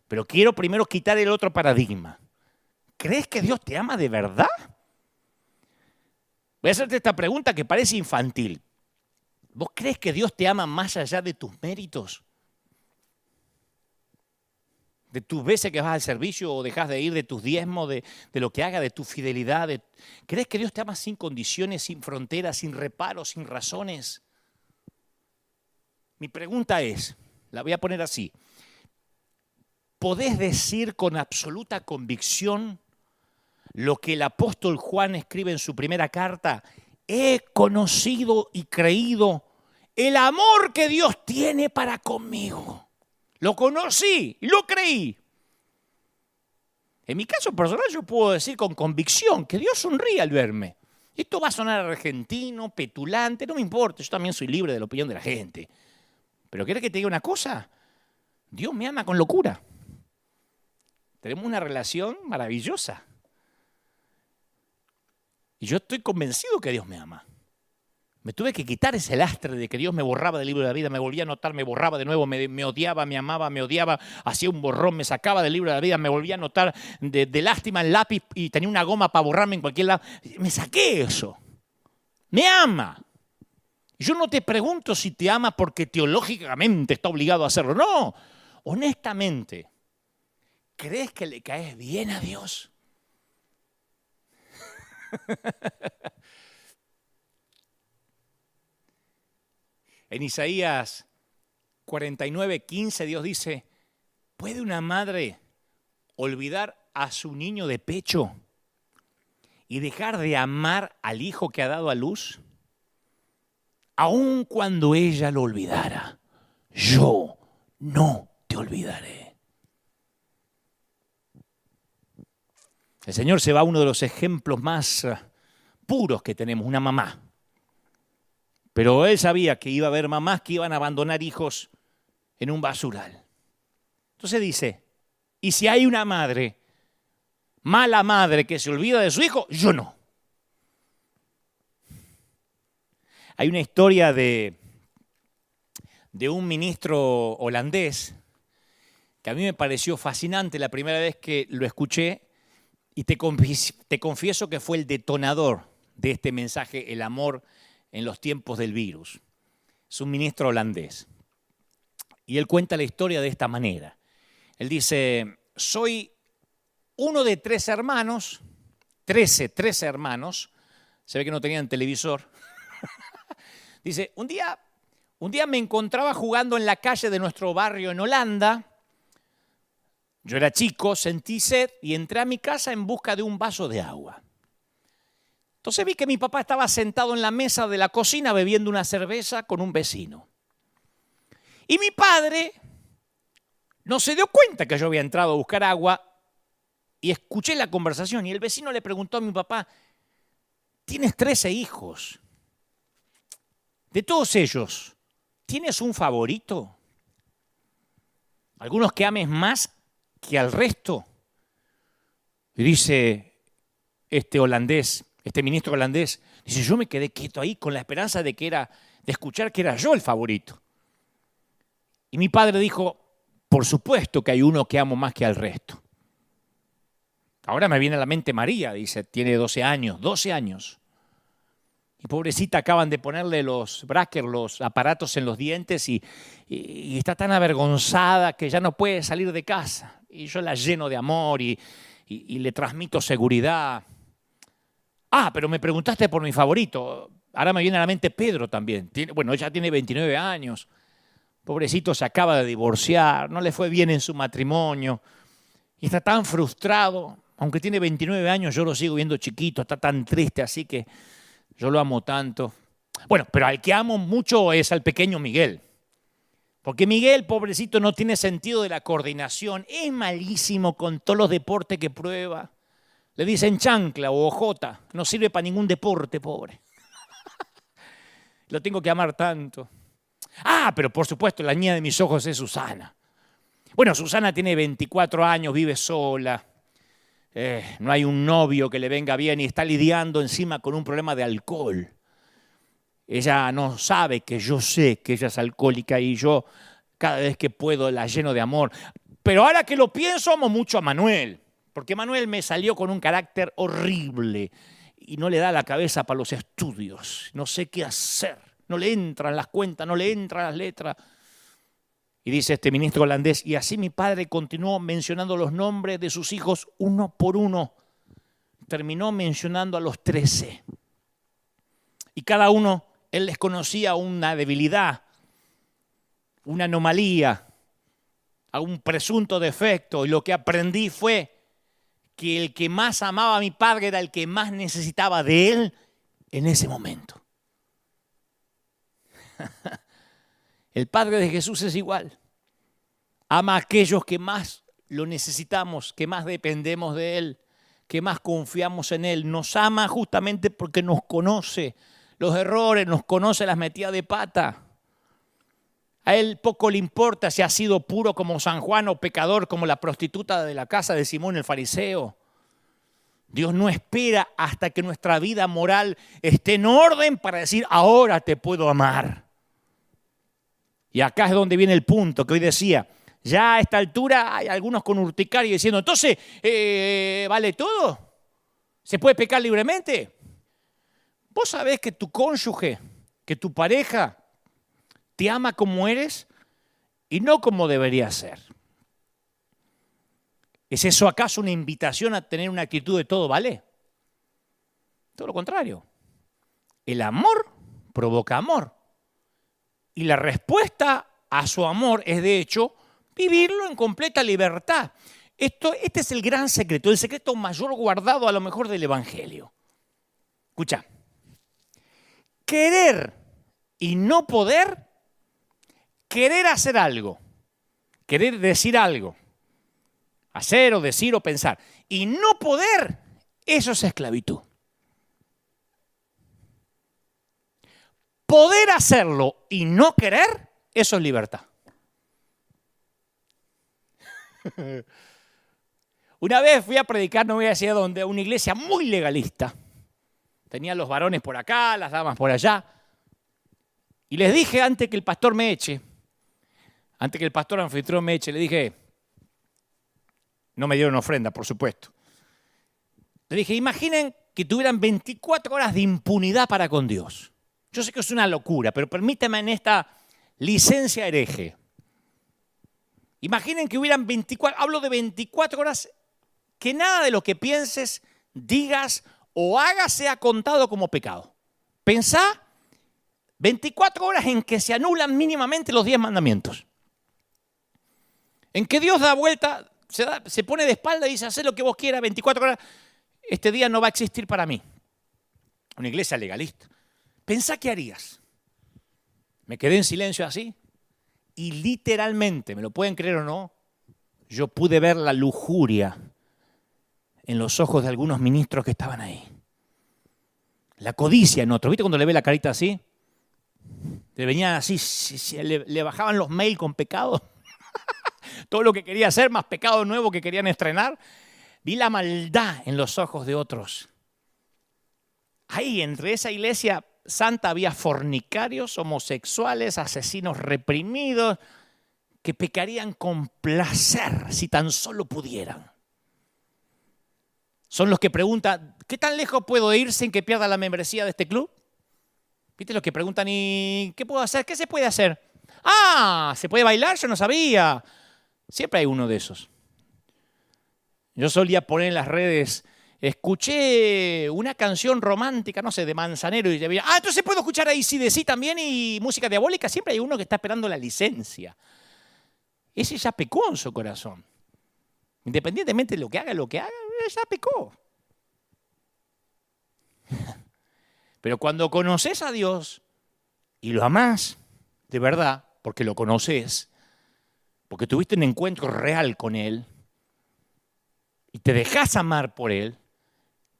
Pero quiero primero quitar el otro paradigma. ¿Crees que Dios te ama de verdad? Voy a hacerte esta pregunta que parece infantil. ¿Vos crees que Dios te ama más allá de tus méritos? De tus veces que vas al servicio o dejas de ir, de tus diezmos, de lo que hagas, de tu fidelidad. ¿Crees que Dios te ama sin condiciones, sin fronteras, sin reparos, sin razones? Mi pregunta es, la voy a poner así. ¿Podés decir con absoluta convicción lo que el apóstol Juan escribe en su primera carta? He conocido y creído el amor que Dios tiene para conmigo. Lo conocí y lo creí. En mi caso personal yo puedo decir con convicción que Dios sonríe al verme. Esto va a sonar argentino, petulante, no me importa, yo también soy libre de la opinión de la gente. Pero ¿querés que te diga una cosa? Dios me ama con locura. Tenemos una relación maravillosa. Y yo estoy convencido que Dios me ama. Me tuve que quitar ese lastre de que Dios me borraba del libro de la vida, me volvía a anotar, me borraba de nuevo, me odiaba, me amaba, me odiaba, hacía un borrón, me sacaba del libro de la vida, me volvía a anotar de lástima en lápiz y tenía una goma para borrarme en cualquier lado. Me saqué eso. Me ama. Yo no te pregunto si te ama porque teológicamente está obligado a hacerlo. No, honestamente, ¿crees que le caes bien a Dios? En Isaías 49:15 Dios dice, ¿puede una madre olvidar a su niño de pecho y dejar de amar al hijo que ha dado a luz? Aun cuando ella lo olvidara, yo no te olvidaré. El Señor se va a uno de los ejemplos más puros que tenemos, una mamá. Pero Él sabía que iba a haber mamás que iban a abandonar hijos en un basural. Entonces dice, y si hay una madre, mala madre, que se olvida de su hijo, yo no. Hay una historia de un ministro holandés que a mí me pareció fascinante la primera vez que lo escuché y te confieso que fue el detonador de este mensaje, el amor en los tiempos del virus. Es un ministro holandés. Y él cuenta la historia de esta manera. Él dice, soy uno de 3 hermanos, 13 hermanos, se ve que no tenían televisor. Dice, un día me encontraba jugando en la calle de nuestro barrio en Holanda. Yo era chico, sentí sed y entré a mi casa en busca de un vaso de agua. Entonces vi que mi papá estaba sentado en la mesa de la cocina bebiendo una cerveza con un vecino. Y mi padre no se dio cuenta que yo había entrado a buscar agua y escuché la conversación. Y el vecino le preguntó a mi papá, tienes 13 hijos. De todos ellos, ¿tienes un favorito? ¿Algunos que ames más que al resto? Y dice este ministro holandés, dice, yo me quedé quieto ahí con la esperanza de escuchar que era yo el favorito. Y mi padre dijo, por supuesto que hay uno que amo más que al resto. Ahora me viene a la mente María, dice, tiene 12 años. Y pobrecita, acaban de ponerle los brackets, los aparatos en los dientes y está tan avergonzada que ya no puede salir de casa. Y yo la lleno de amor y le transmito seguridad. Pero me preguntaste por mi favorito. Ahora me viene a la mente Pedro también. Ella tiene 29 años. Pobrecito, se acaba de divorciar, no le fue bien en su matrimonio. Y está tan frustrado. Aunque tiene 29 años, yo lo sigo viendo chiquito, está tan triste, así que yo lo amo tanto. Bueno, pero al que amo mucho es al pequeño Miguel. Porque Miguel, pobrecito, no tiene sentido de la coordinación. Es malísimo con todos los deportes que prueba. Le dicen chancla o ojota. No sirve para ningún deporte, pobre. Lo tengo que amar tanto. Ah, pero por supuesto, la niña de mis ojos es Susana. Bueno, Susana tiene 24 años, vive sola. No hay un novio que le venga bien y está lidiando encima con un problema de alcohol. Ella no sabe que yo sé que ella es alcohólica y yo cada vez que puedo la lleno de amor. Pero ahora que lo pienso, amo mucho a Manuel, porque Manuel me salió con un carácter horrible y no le da la cabeza para los estudios. No sé qué hacer, no le entran las cuentas, no le entran las letras. Y dice este ministro holandés, y así mi padre continuó mencionando los nombres de sus hijos uno por uno. Terminó mencionando a los 13. Y cada uno, él les conocía una debilidad, una anomalía, a un presunto defecto. Y lo que aprendí fue que el que más amaba a mi padre era el que más necesitaba de él en ese momento. El Padre de Jesús es igual. Ama a aquellos que más lo necesitamos, que más dependemos de Él, que más confiamos en Él. Nos ama justamente porque nos conoce los errores, nos conoce las metidas de pata. A Él poco le importa si ha sido puro como San Juan o pecador como la prostituta de la casa de Simón el fariseo. Dios no espera hasta que nuestra vida moral esté en orden para decir, ahora te puedo amar. Y acá es donde viene el punto que hoy decía. Ya a esta altura hay algunos con urticaria diciendo, entonces, ¿vale todo? ¿Se puede pecar libremente? ¿Vos sabés que tu cónyuge, que tu pareja te ama como eres y no como debería ser? ¿Es eso acaso una invitación a tener una actitud de todo vale? Todo lo contrario. El amor provoca amor. Y la respuesta a su amor es, de hecho, vivirlo en completa libertad. Este es el gran secreto, el secreto mayor guardado a lo mejor del Evangelio. Escucha, querer y no poder, querer hacer algo, querer decir algo, hacer o decir o pensar, y no poder, eso es esclavitud. Poder hacerlo y no querer, eso es libertad. Una vez fui a predicar, no voy a decir a dónde, a una iglesia muy legalista. Tenía los varones por acá, las damas por allá. Y les dije antes que el pastor me eche, antes que el pastor anfitrión me eche, le dije, no me dieron ofrenda, por supuesto. Le dije, imaginen que tuvieran 24 horas de impunidad para con Dios. Yo sé que es una locura, pero permítame en esta licencia hereje. Imaginen que hubieran 24, hablo de 24 horas, que nada de lo que pienses, digas o hagas sea contado como pecado. Pensá 24 horas en que se anulan mínimamente los 10 mandamientos. En que Dios da vuelta, se pone de espalda y dice, haz lo que vos quieras, 24 horas, este día no va a existir para mí. Una iglesia legalista. Pensá qué harías. Me quedé en silencio así y literalmente, ¿me lo pueden creer o no? Yo pude ver la lujuria en los ojos de algunos ministros que estaban ahí. La codicia en otros. ¿Viste cuando le ve la carita así? Le venían así, le bajaban los mails con pecado. Todo lo que quería hacer, más pecado nuevo que querían estrenar. Vi la maldad en los ojos de otros. Ahí, entre esa iglesia santa había fornicarios, homosexuales, asesinos reprimidos, que pecarían con placer si tan solo pudieran. Son los que preguntan, ¿qué tan lejos puedo ir sin que pierda la membresía de este club? ¿Viste los que preguntan, ¿y qué puedo hacer? ¿Qué se puede hacer? Ah, ¿se puede bailar? Yo no sabía. Siempre hay uno de esos. Yo solía poner en las redes, escuché una canción romántica, no sé, de Manzanero y ya veía, entonces puedo escuchar ahí AC/DC también y música diabólica. Siempre hay uno que está esperando la licencia. Ese ya pecó en su corazón. Independientemente de lo que haga, ya pecó. Pero cuando conoces a Dios y lo amás de verdad, porque lo conoces, porque tuviste un encuentro real con Él y te dejás amar por Él,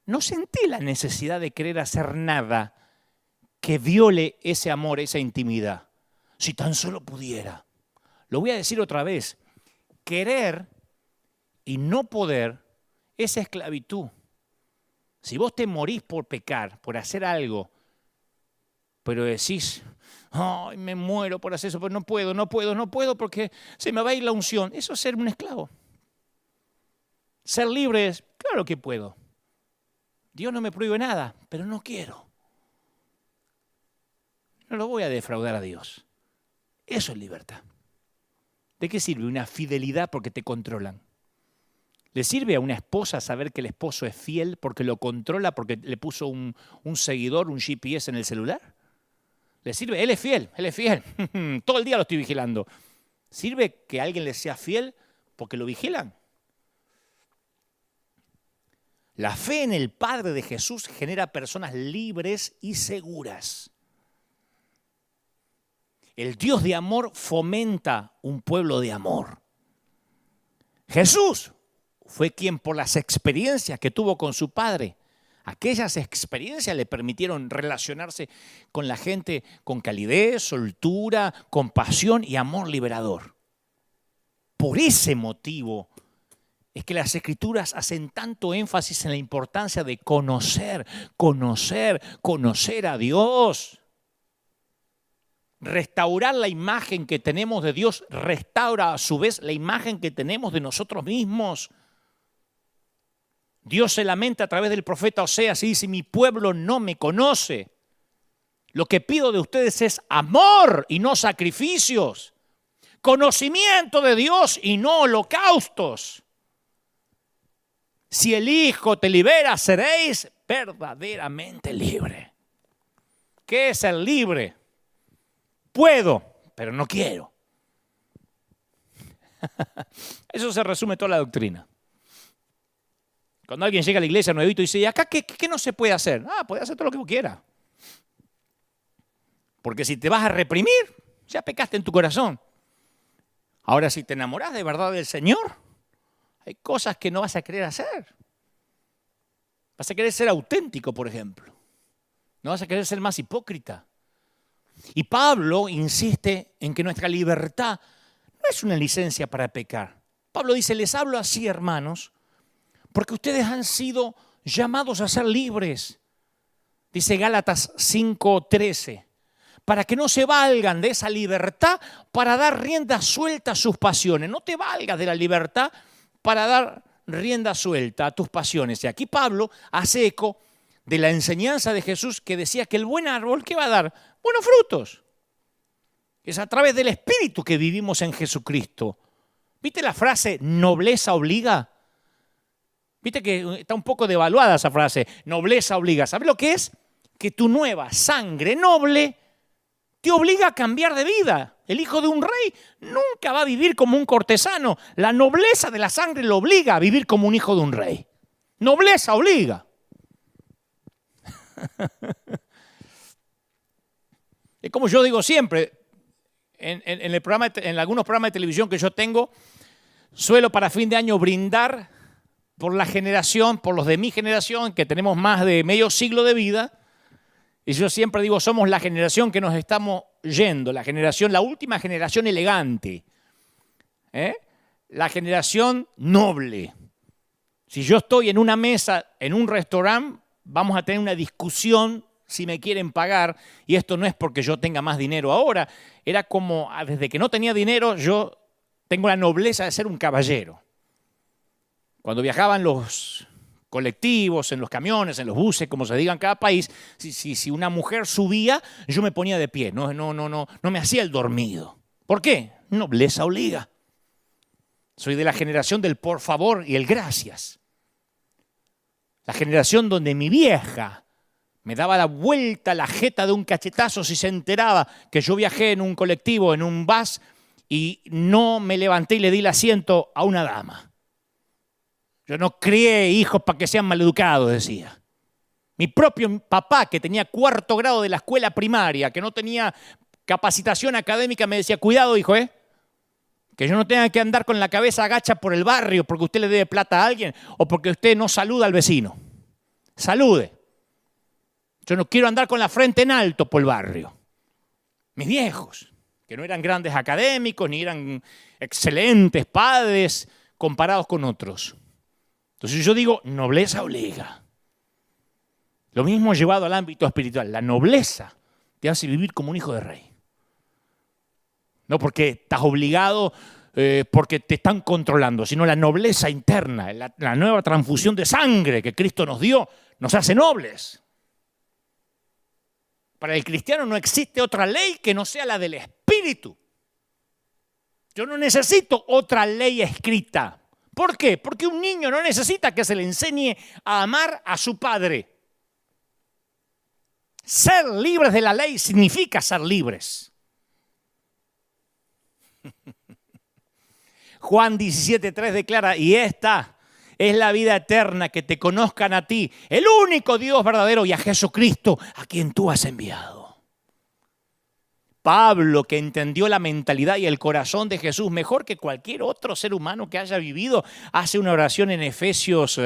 no sentí la necesidad de querer hacer nada que viole ese amor, esa intimidad. Si tan solo pudiera. Lo voy a decir otra vez. Querer y no poder es esclavitud. Si vos te morís por pecar, por hacer algo, pero decís, ay, me muero por hacer eso, pero no puedo porque se me va a ir la unción. Eso es ser un esclavo. Ser libre es, claro que puedo. Dios no me prohíbe nada, pero no quiero. No lo voy a defraudar a Dios. Eso es libertad. ¿De qué sirve una fidelidad porque te controlan? ¿Le sirve a una esposa saber que el esposo es fiel porque lo controla, porque le puso un seguidor, un GPS en el celular? ¿Le sirve? Él es fiel. Todo el día lo estoy vigilando. ¿Sirve que alguien le sea fiel porque lo vigilan? La fe en el Padre de Jesús genera personas libres y seguras. El Dios de amor fomenta un pueblo de amor. Jesús fue quien, por las experiencias que tuvo con su Padre, aquellas experiencias le permitieron relacionarse con la gente con calidez, soltura, compasión y amor liberador. Por ese motivo es que las Escrituras hacen tanto énfasis en la importancia de conocer a Dios. Restaurar la imagen que tenemos de Dios restaura a su vez la imagen que tenemos de nosotros mismos. Dios se lamenta a través del profeta Oseas y dice, mi pueblo no me conoce. Lo que pido de ustedes es amor y no sacrificios. Conocimiento de Dios y no holocaustos. Si el Hijo te libera, seréis verdaderamente libre. ¿Qué es ser libre? Puedo, pero no quiero. Eso se resume toda la doctrina. Cuando alguien llega a la iglesia nuevito y dice, ¿y acá qué no se puede hacer? Puede hacer todo lo que vos quieras. Porque si te vas a reprimir, ya pecaste en tu corazón. Ahora, si te enamorás de verdad del Señor, hay cosas que no vas a querer hacer. Vas a querer ser auténtico, por ejemplo. No vas a querer ser más hipócrita. Y Pablo insiste en que nuestra libertad no es una licencia para pecar. Pablo dice, les hablo así, hermanos, porque ustedes han sido llamados a ser libres. Dice Gálatas 5:13, para que no se valgan de esa libertad para dar rienda suelta a sus pasiones. No te valgas de la libertad para dar rienda suelta a tus pasiones. Y aquí Pablo hace eco de la enseñanza de Jesús que decía que el buen árbol, ¿qué va a dar? Buenos frutos. Es a través del Espíritu que vivimos en Jesucristo. ¿Viste la frase nobleza obliga? ¿Viste que está un poco devaluada esa frase? Nobleza obliga. ¿Sabes lo que es? Que tu nueva sangre noble te obliga a cambiar de vida. El hijo de un rey nunca va a vivir como un cortesano. La nobleza de la sangre lo obliga a vivir como un hijo de un rey. Nobleza obliga. Es como yo digo siempre, en algunos programas de televisión que yo tengo, suelo para fin de año brindar por la generación, por los de mi generación, que tenemos más de medio siglo de vida. Y yo siempre digo, somos la generación que nos estamos yendo, la última generación elegante, la generación noble. Si yo estoy en una mesa, en un restaurante, vamos a tener una discusión si me quieren pagar, y esto no es porque yo tenga más dinero ahora, era como desde que no tenía dinero yo tengo la nobleza de ser un caballero. Cuando viajaban los colectivos, en los camiones, en los buses, como se diga en cada país, si una mujer subía, yo me ponía de pie, no me hacía el dormido. ¿Por qué? Nobleza obliga. Soy de la generación del por favor y el gracias. La generación donde mi vieja me daba la vuelta la jeta de un cachetazo si se enteraba que yo viajé en un colectivo, en un bus, y no me levanté y le di el asiento a una dama. Yo no crié hijos para que sean maleducados, decía. Mi propio papá, que tenía 4º grado de la escuela primaria, que no tenía capacitación académica, me decía, cuidado, hijo, que yo no tenga que andar con la cabeza agacha por el barrio porque usted le debe plata a alguien o porque usted no saluda al vecino. Salude. Yo no quiero andar con la frente en alto por el barrio. Mis viejos, que no eran grandes académicos ni eran excelentes padres comparados con otros. Entonces yo digo, nobleza obliga. Lo mismo llevado al ámbito espiritual. La nobleza te hace vivir como un hijo de rey. No porque estás obligado, porque te están controlando, sino la nobleza interna, la nueva transfusión de sangre que Cristo nos dio, nos hace nobles. Para el cristiano no existe otra ley que no sea la del Espíritu. Yo no necesito otra ley escrita. ¿Por qué? Porque un niño no necesita que se le enseñe a amar a su padre. Ser libres de la ley significa ser libres. Juan 17:3 declara, y esta es la vida eterna, que te conozcan a ti, el único Dios verdadero, y a Jesucristo, a quien tú has enviado. Pablo, que entendió la mentalidad y el corazón de Jesús mejor que cualquier otro ser humano que haya vivido, hace una oración en Efesios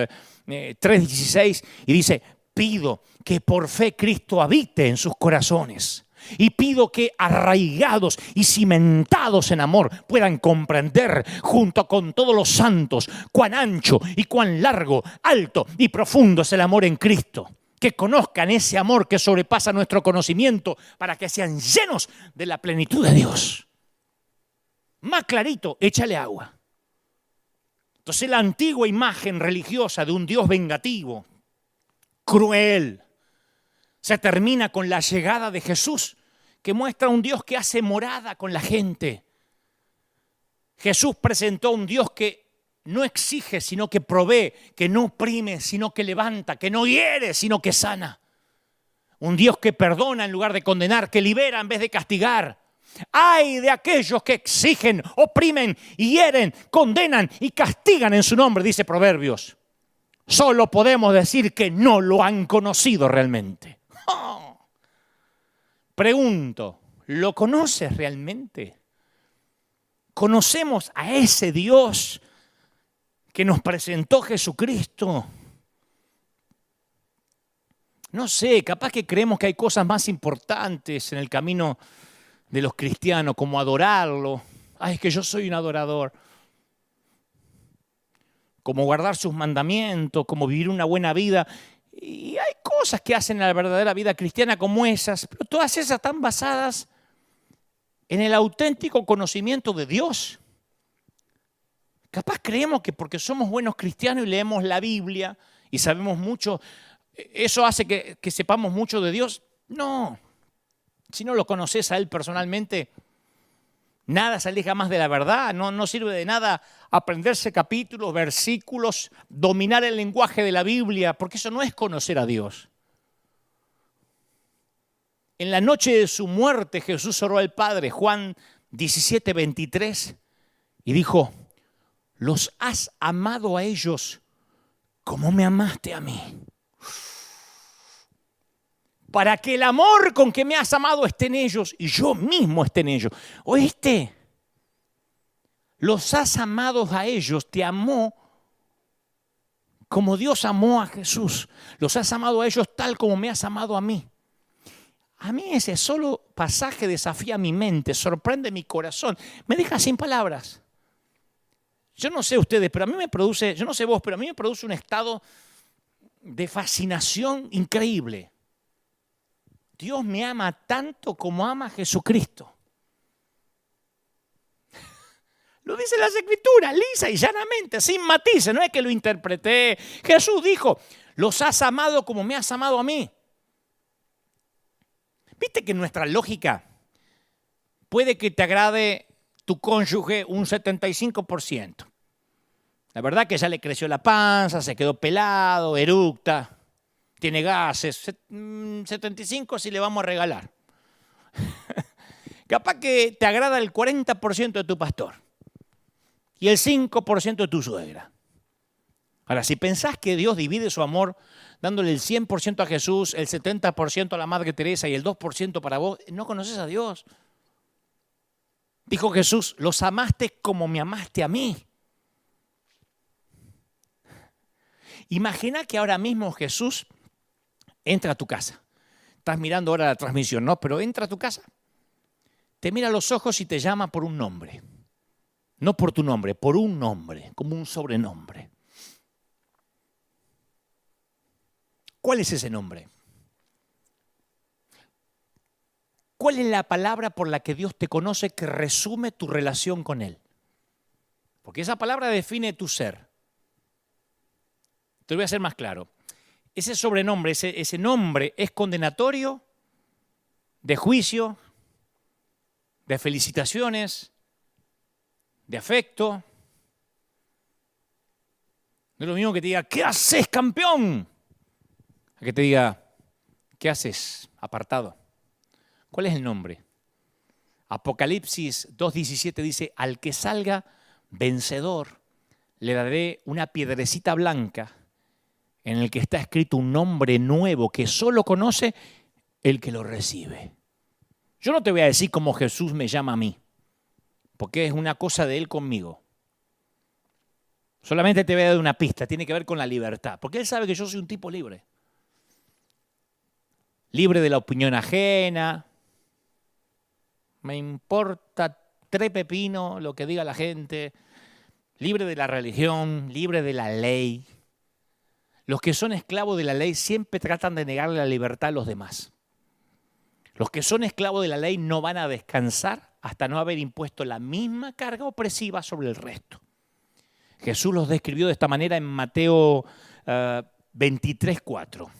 3:16 y dice, pido que por fe Cristo habite en sus corazones. Y pido que arraigados y cimentados en amor puedan comprender junto con todos los santos cuán ancho y cuán largo, alto y profundo es el amor en Cristo. Que conozcan ese amor que sobrepasa nuestro conocimiento para que sean llenos de la plenitud de Dios. Más clarito, échale agua. Entonces la antigua imagen religiosa de un Dios vengativo, cruel, se termina con la llegada de Jesús, que muestra un Dios que hace morada con la gente. Jesús presentó un Dios que no exige, sino que provee, que no oprime, sino que levanta, que no hiere, sino que sana. Un Dios que perdona en lugar de condenar, que libera en vez de castigar. ¡Ay de aquellos que exigen, oprimen, hieren, condenan y castigan en su nombre!, dice Proverbios. Solo podemos decir que no lo han conocido realmente. ¡Oh! Pregunto, ¿lo conoces realmente? ¿Conocemos a ese Dios que nos presentó Jesucristo? No sé, capaz que creemos que hay cosas más importantes en el camino de los cristianos, como adorarlo. Ay, es que yo soy un adorador. Como guardar sus mandamientos, como vivir una buena vida. Y hay cosas que hacen la verdadera vida cristiana como esas, pero todas esas están basadas en el auténtico conocimiento de Dios. Capaz creemos que porque somos buenos cristianos y leemos la Biblia y sabemos mucho, eso hace que sepamos mucho de Dios. No, si no lo conoces a Él personalmente, nada se aleja más de la verdad. No sirve de nada aprenderse capítulos, versículos, dominar el lenguaje de la Biblia, porque eso no es conocer a Dios. En la noche de su muerte, Jesús oró al Padre, Juan 17:23, y dijo, los has amado a ellos como me amaste a mí. Para que el amor con que me has amado esté en ellos y yo mismo esté en ellos. ¿Oíste? Los has amado a ellos, te amó como Dios amó a Jesús. Los has amado a ellos tal como me has amado a mí. A mí ese solo pasaje desafía mi mente, sorprende mi corazón, me deja sin palabras. Yo no sé ustedes, pero a mí me produce, yo no sé vos, pero a mí me produce un estado de fascinación increíble. Dios me ama tanto como ama a Jesucristo. Lo dice las Escrituras, lisa y llanamente, sin matices, no es que lo interpreté. Jesús dijo, los has amado como me has amado a mí. ¿Viste que nuestra lógica puede que te agrade tu cónyuge un 75%? La verdad que ya le creció la panza, se quedó pelado, eructa, tiene gases. 75 si le vamos a regalar. Capaz que te agrada el 40% de tu pastor y el 5% de tu suegra. Ahora, si pensás que Dios divide su amor dándole el 100% a Jesús, el 70% a la Madre Teresa y el 2% para vos, no conoces a Dios. Dijo Jesús, los amaste como me amaste a mí. Imagina que ahora mismo Jesús entra a tu casa. Estás mirando ahora la transmisión, ¿no? Pero entra a tu casa. te mira a los ojos y te llama por un nombre. No por tu nombre, por un nombre, como un sobrenombre. ¿Cuál es ese nombre? ¿Cuál es la palabra por la que Dios te conoce que resume tu relación con Él? Porque esa palabra define tu ser. Te lo voy a hacer más claro. Ese sobrenombre, ese nombre es condenatorio, de juicio, de felicitaciones, de afecto. No es lo mismo que te diga, ¿qué haces, campeón? A que te diga, ¿qué haces, apartado? ¿Cuál es el nombre? Apocalipsis 2:17 dice, al que salga vencedor, le daré una piedrecita blanca en el que está escrito un nombre nuevo que solo conoce el que lo recibe. Yo no te voy a decir cómo Jesús me llama a mí, porque es una cosa de Él conmigo. Solamente te voy a dar una pista, tiene que ver con la libertad, porque Él sabe que yo soy un tipo libre. Libre de la opinión ajena, me importa tres pepinos lo que diga la gente, libre de la religión, libre de la ley. Los que son esclavos de la ley siempre tratan de negarle la libertad a los demás. Los que son esclavos de la ley no van a descansar hasta no haber impuesto la misma carga opresiva sobre el resto. Jesús los describió de esta manera en Mateo 23:4.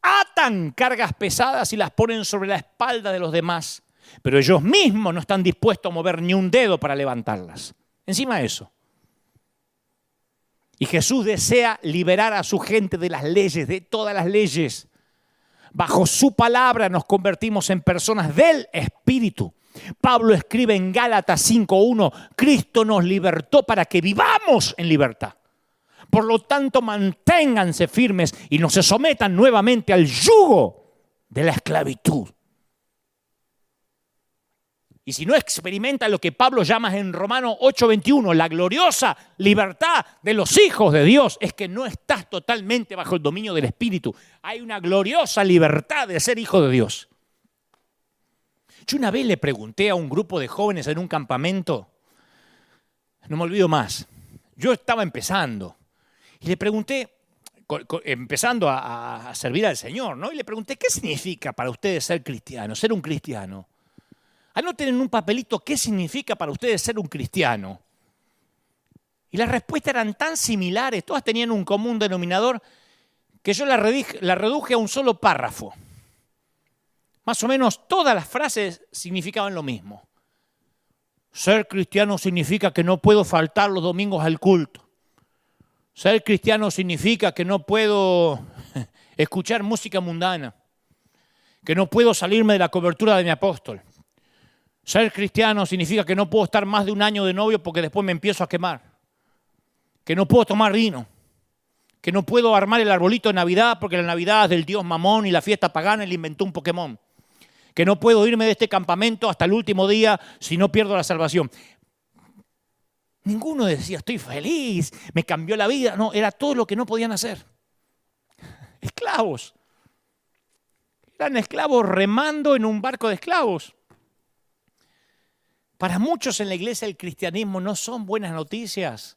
Atan cargas pesadas y las ponen sobre la espalda de los demás, pero ellos mismos no están dispuestos a mover ni un dedo para levantarlas. Encima de eso. Y Jesús desea liberar a su gente de las leyes, de todas las leyes. Bajo su palabra nos convertimos en personas del Espíritu. Pablo escribe en Gálatas 5:1, Cristo nos libertó para que vivamos en libertad. Por lo tanto, manténganse firmes y no se sometan nuevamente al yugo de la esclavitud. Y si no experimentas lo que Pablo llama en Romanos 8:21, la gloriosa libertad de los hijos de Dios, es que no estás totalmente bajo el dominio del Espíritu. Hay una gloriosa libertad de ser hijo de Dios. Yo una vez le pregunté a un grupo de jóvenes en un campamento, no me olvido más, yo estaba empezando, y le pregunté, empezando a servir al Señor, ¿no? Y le pregunté, ¿qué significa para ustedes ser cristiano, ser un cristiano? Anoten en un papelito qué significa para ustedes ser un cristiano. Y las respuestas eran tan similares, todas tenían un común denominador, que yo la reduje a un solo párrafo. Más o menos todas las frases significaban lo mismo. Ser cristiano significa que no puedo faltar los domingos al culto. Ser cristiano significa que no puedo escuchar música mundana, que no puedo salirme de la cobertura de mi apóstol. Ser cristiano significa que no puedo estar más de un año de novio porque después me empiezo a quemar. Que no puedo tomar vino. Que no puedo armar el arbolito de Navidad porque la Navidad es del dios Mamón y la fiesta pagana le inventó un Pokémon. Que no puedo irme de este campamento hasta el último día si no pierdo la salvación. Ninguno decía, estoy feliz, me cambió la vida. No, era todo lo que no podían hacer. Esclavos. Eran esclavos remando en un barco de esclavos. Para muchos en la iglesia el cristianismo no son buenas noticias.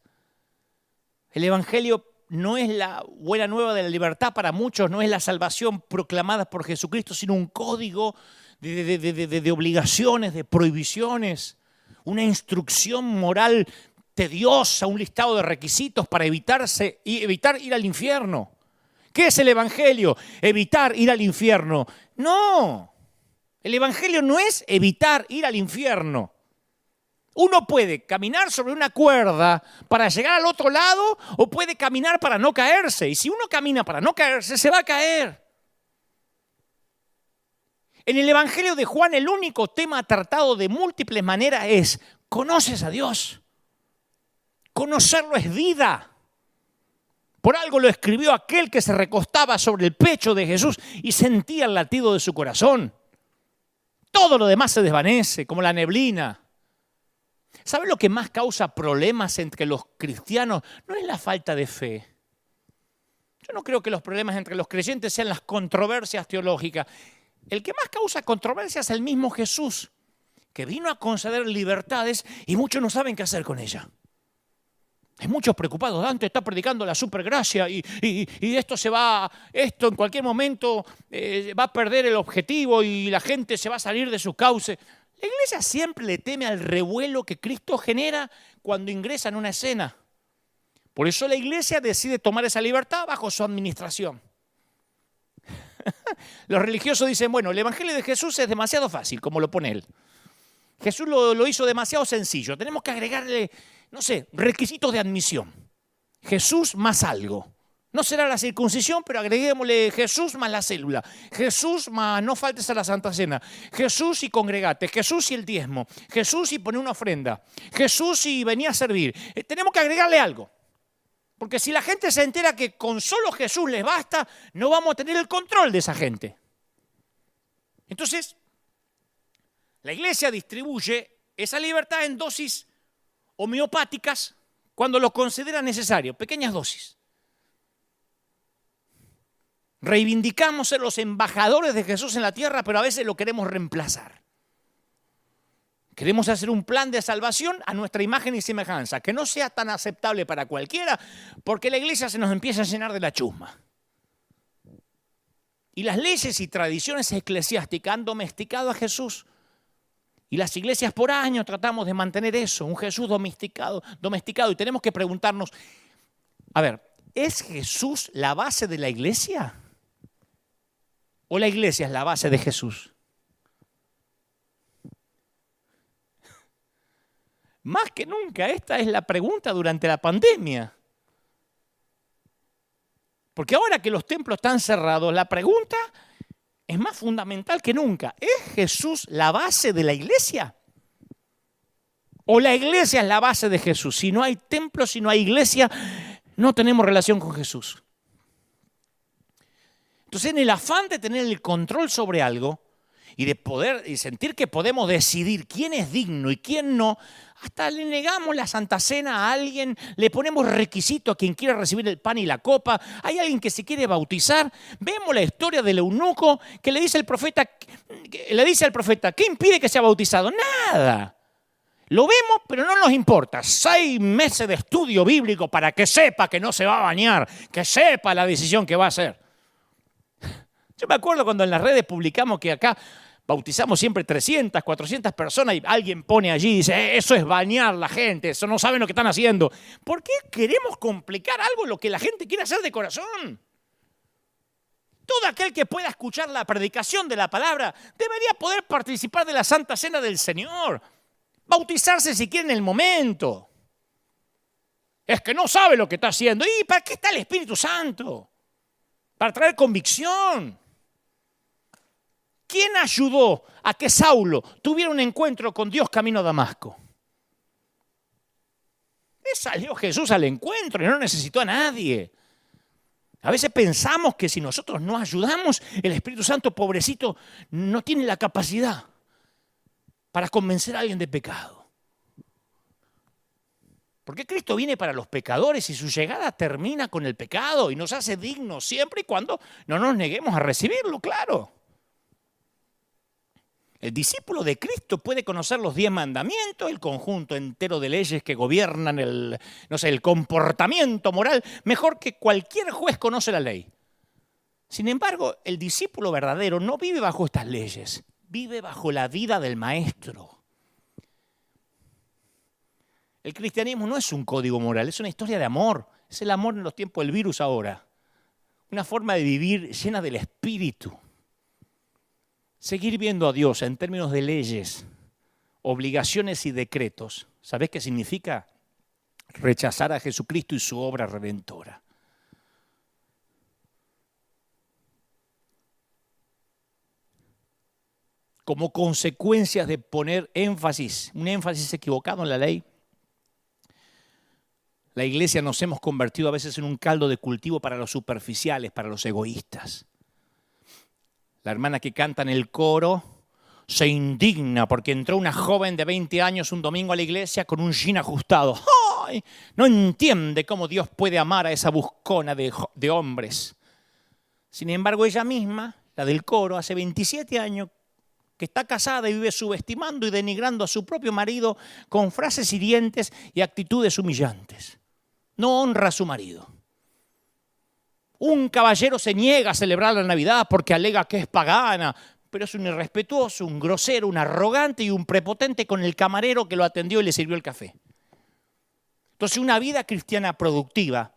El evangelio no es la buena nueva de la libertad para muchos, no es la salvación proclamada por Jesucristo, sino un código de obligaciones, de prohibiciones, una instrucción moral tediosa, un listado de requisitos para evitar ir al infierno. ¿Qué es el evangelio? ¿Evitar ir al infierno? No, el evangelio no es evitar ir al infierno. Uno puede caminar sobre una cuerda para llegar al otro lado o puede caminar para no caerse. Y si uno camina para no caerse, se va a caer. En el Evangelio de Juan, el único tema tratado de múltiples maneras es: ¿conoces a Dios? Conocerlo es vida. Por algo lo escribió aquel que se recostaba sobre el pecho de Jesús y sentía el latido de su corazón. Todo lo demás se desvanece como la neblina. ¿Saben lo que más causa problemas entre los cristianos? No es la falta de fe. Yo no creo que los problemas entre los creyentes sean las controversias teológicas. El que más causa controversias es el mismo Jesús. que vino a conceder libertades y muchos no saben qué hacer con ella. Hay muchos preocupados. Dante está predicando la supergracia y esto en cualquier momento va a perder el objetivo y la gente se va a salir de su cauce. La iglesia siempre le teme al revuelo que Cristo genera cuando ingresa en una escena. Por eso la iglesia decide tomar esa libertad bajo su administración. Los religiosos dicen, bueno, el evangelio de Jesús es demasiado fácil, como lo pone él. Jesús lo hizo demasiado sencillo. Tenemos que agregarle, no sé, requisitos de admisión. Jesús más algo. No será la circuncisión, pero agreguémosle Jesús más la célula. Jesús más no faltes a la Santa Cena. Jesús y congregate. Jesús y el diezmo. Jesús y poner una ofrenda. Jesús y venir a servir. Tenemos que agregarle algo. Porque si la gente se entera que con solo Jesús les basta, no vamos a tener el control de esa gente. Entonces, la iglesia distribuye esa libertad en dosis homeopáticas cuando lo considera necesario, pequeñas dosis. Reivindicamos ser los embajadores de Jesús en la tierra, pero a veces lo queremos reemplazar. Queremos hacer un plan de salvación a nuestra imagen y semejanza, que no sea tan aceptable para cualquiera, porque la iglesia se nos empieza a llenar de la chusma. Y las leyes y tradiciones eclesiásticas han domesticado a Jesús. Y las iglesias por años tratamos de mantener eso, un Jesús domesticado. Y tenemos que preguntarnos, a ver, ¿es Jesús la base de la iglesia? ¿O la iglesia es la base de Jesús? Más que nunca, esta es la pregunta durante la pandemia. Porque ahora que los templos están cerrados, la pregunta es más fundamental que nunca. ¿Es Jesús la base de la iglesia? ¿O la iglesia es la base de Jesús? Si no hay templo, si no hay iglesia, no tenemos relación con Jesús. Entonces, en el afán de tener el control sobre algo y de poder y sentir que podemos decidir quién es digno y quién no, hasta le negamos la Santa Cena a alguien, le ponemos requisito a quien quiera recibir el pan y la copa. Hay alguien que se quiere bautizar. Vemos la historia del eunuco que le dice al profeta, ¿qué impide que sea bautizado? Nada. Lo vemos, pero no nos importa. 6 meses de estudio bíblico para que sepa que no se va a bañar, que sepa la decisión que va a hacer. Yo me acuerdo cuando en las redes publicamos que acá bautizamos siempre 300, 400 personas y alguien pone allí y dice, eso es bañar la gente, eso no saben lo que están haciendo. ¿Por qué queremos complicar algo lo que la gente quiere hacer de corazón? Todo aquel que pueda escuchar la predicación de la palabra debería poder participar de la Santa Cena del Señor. Bautizarse si quiere en el momento. Es que no sabe lo que está haciendo. ¿Y para qué está el Espíritu Santo? Para traer convicción. ¿Quién ayudó a que Saulo tuviera un encuentro con Dios camino a Damasco? Le salió Jesús al encuentro y no necesitó a nadie. A veces pensamos que si nosotros no ayudamos, el Espíritu Santo, pobrecito, no tiene la capacidad para convencer a alguien de pecado. Porque Cristo viene para los pecadores y su llegada termina con el pecado y nos hace dignos siempre y cuando no nos neguemos a recibirlo, claro. El discípulo de Cristo puede conocer los 10 mandamientos, el conjunto entero de leyes que gobiernan el comportamiento moral, mejor que cualquier juez conoce la ley. Sin embargo, el discípulo verdadero no vive bajo estas leyes, vive bajo la vida del maestro. El cristianismo no es un código moral, es una historia de amor. Es el amor en los tiempos del virus ahora. Una forma de vivir llena del Espíritu. Seguir viendo a Dios en términos de leyes, obligaciones y decretos, ¿sabés qué significa? Rechazar a Jesucristo y su obra redentora. Como consecuencias de poner un énfasis equivocado en la ley, la iglesia nos hemos convertido a veces en un caldo de cultivo para los superficiales, para los egoístas. La hermana que canta en el coro se indigna porque entró una joven de 20 años un domingo a la iglesia con un jean ajustado. ¡Ay! No entiende cómo Dios puede amar a esa buscona de hombres. Sin embargo, ella misma, la del coro, hace 27 años que está casada y vive subestimando y denigrando a su propio marido con frases hirientes y actitudes humillantes. No honra a su marido. Un caballero se niega a celebrar la Navidad porque alega que es pagana, pero es un irrespetuoso, un grosero, un arrogante y un prepotente con el camarero que lo atendió y le sirvió el café. Entonces, una vida cristiana productiva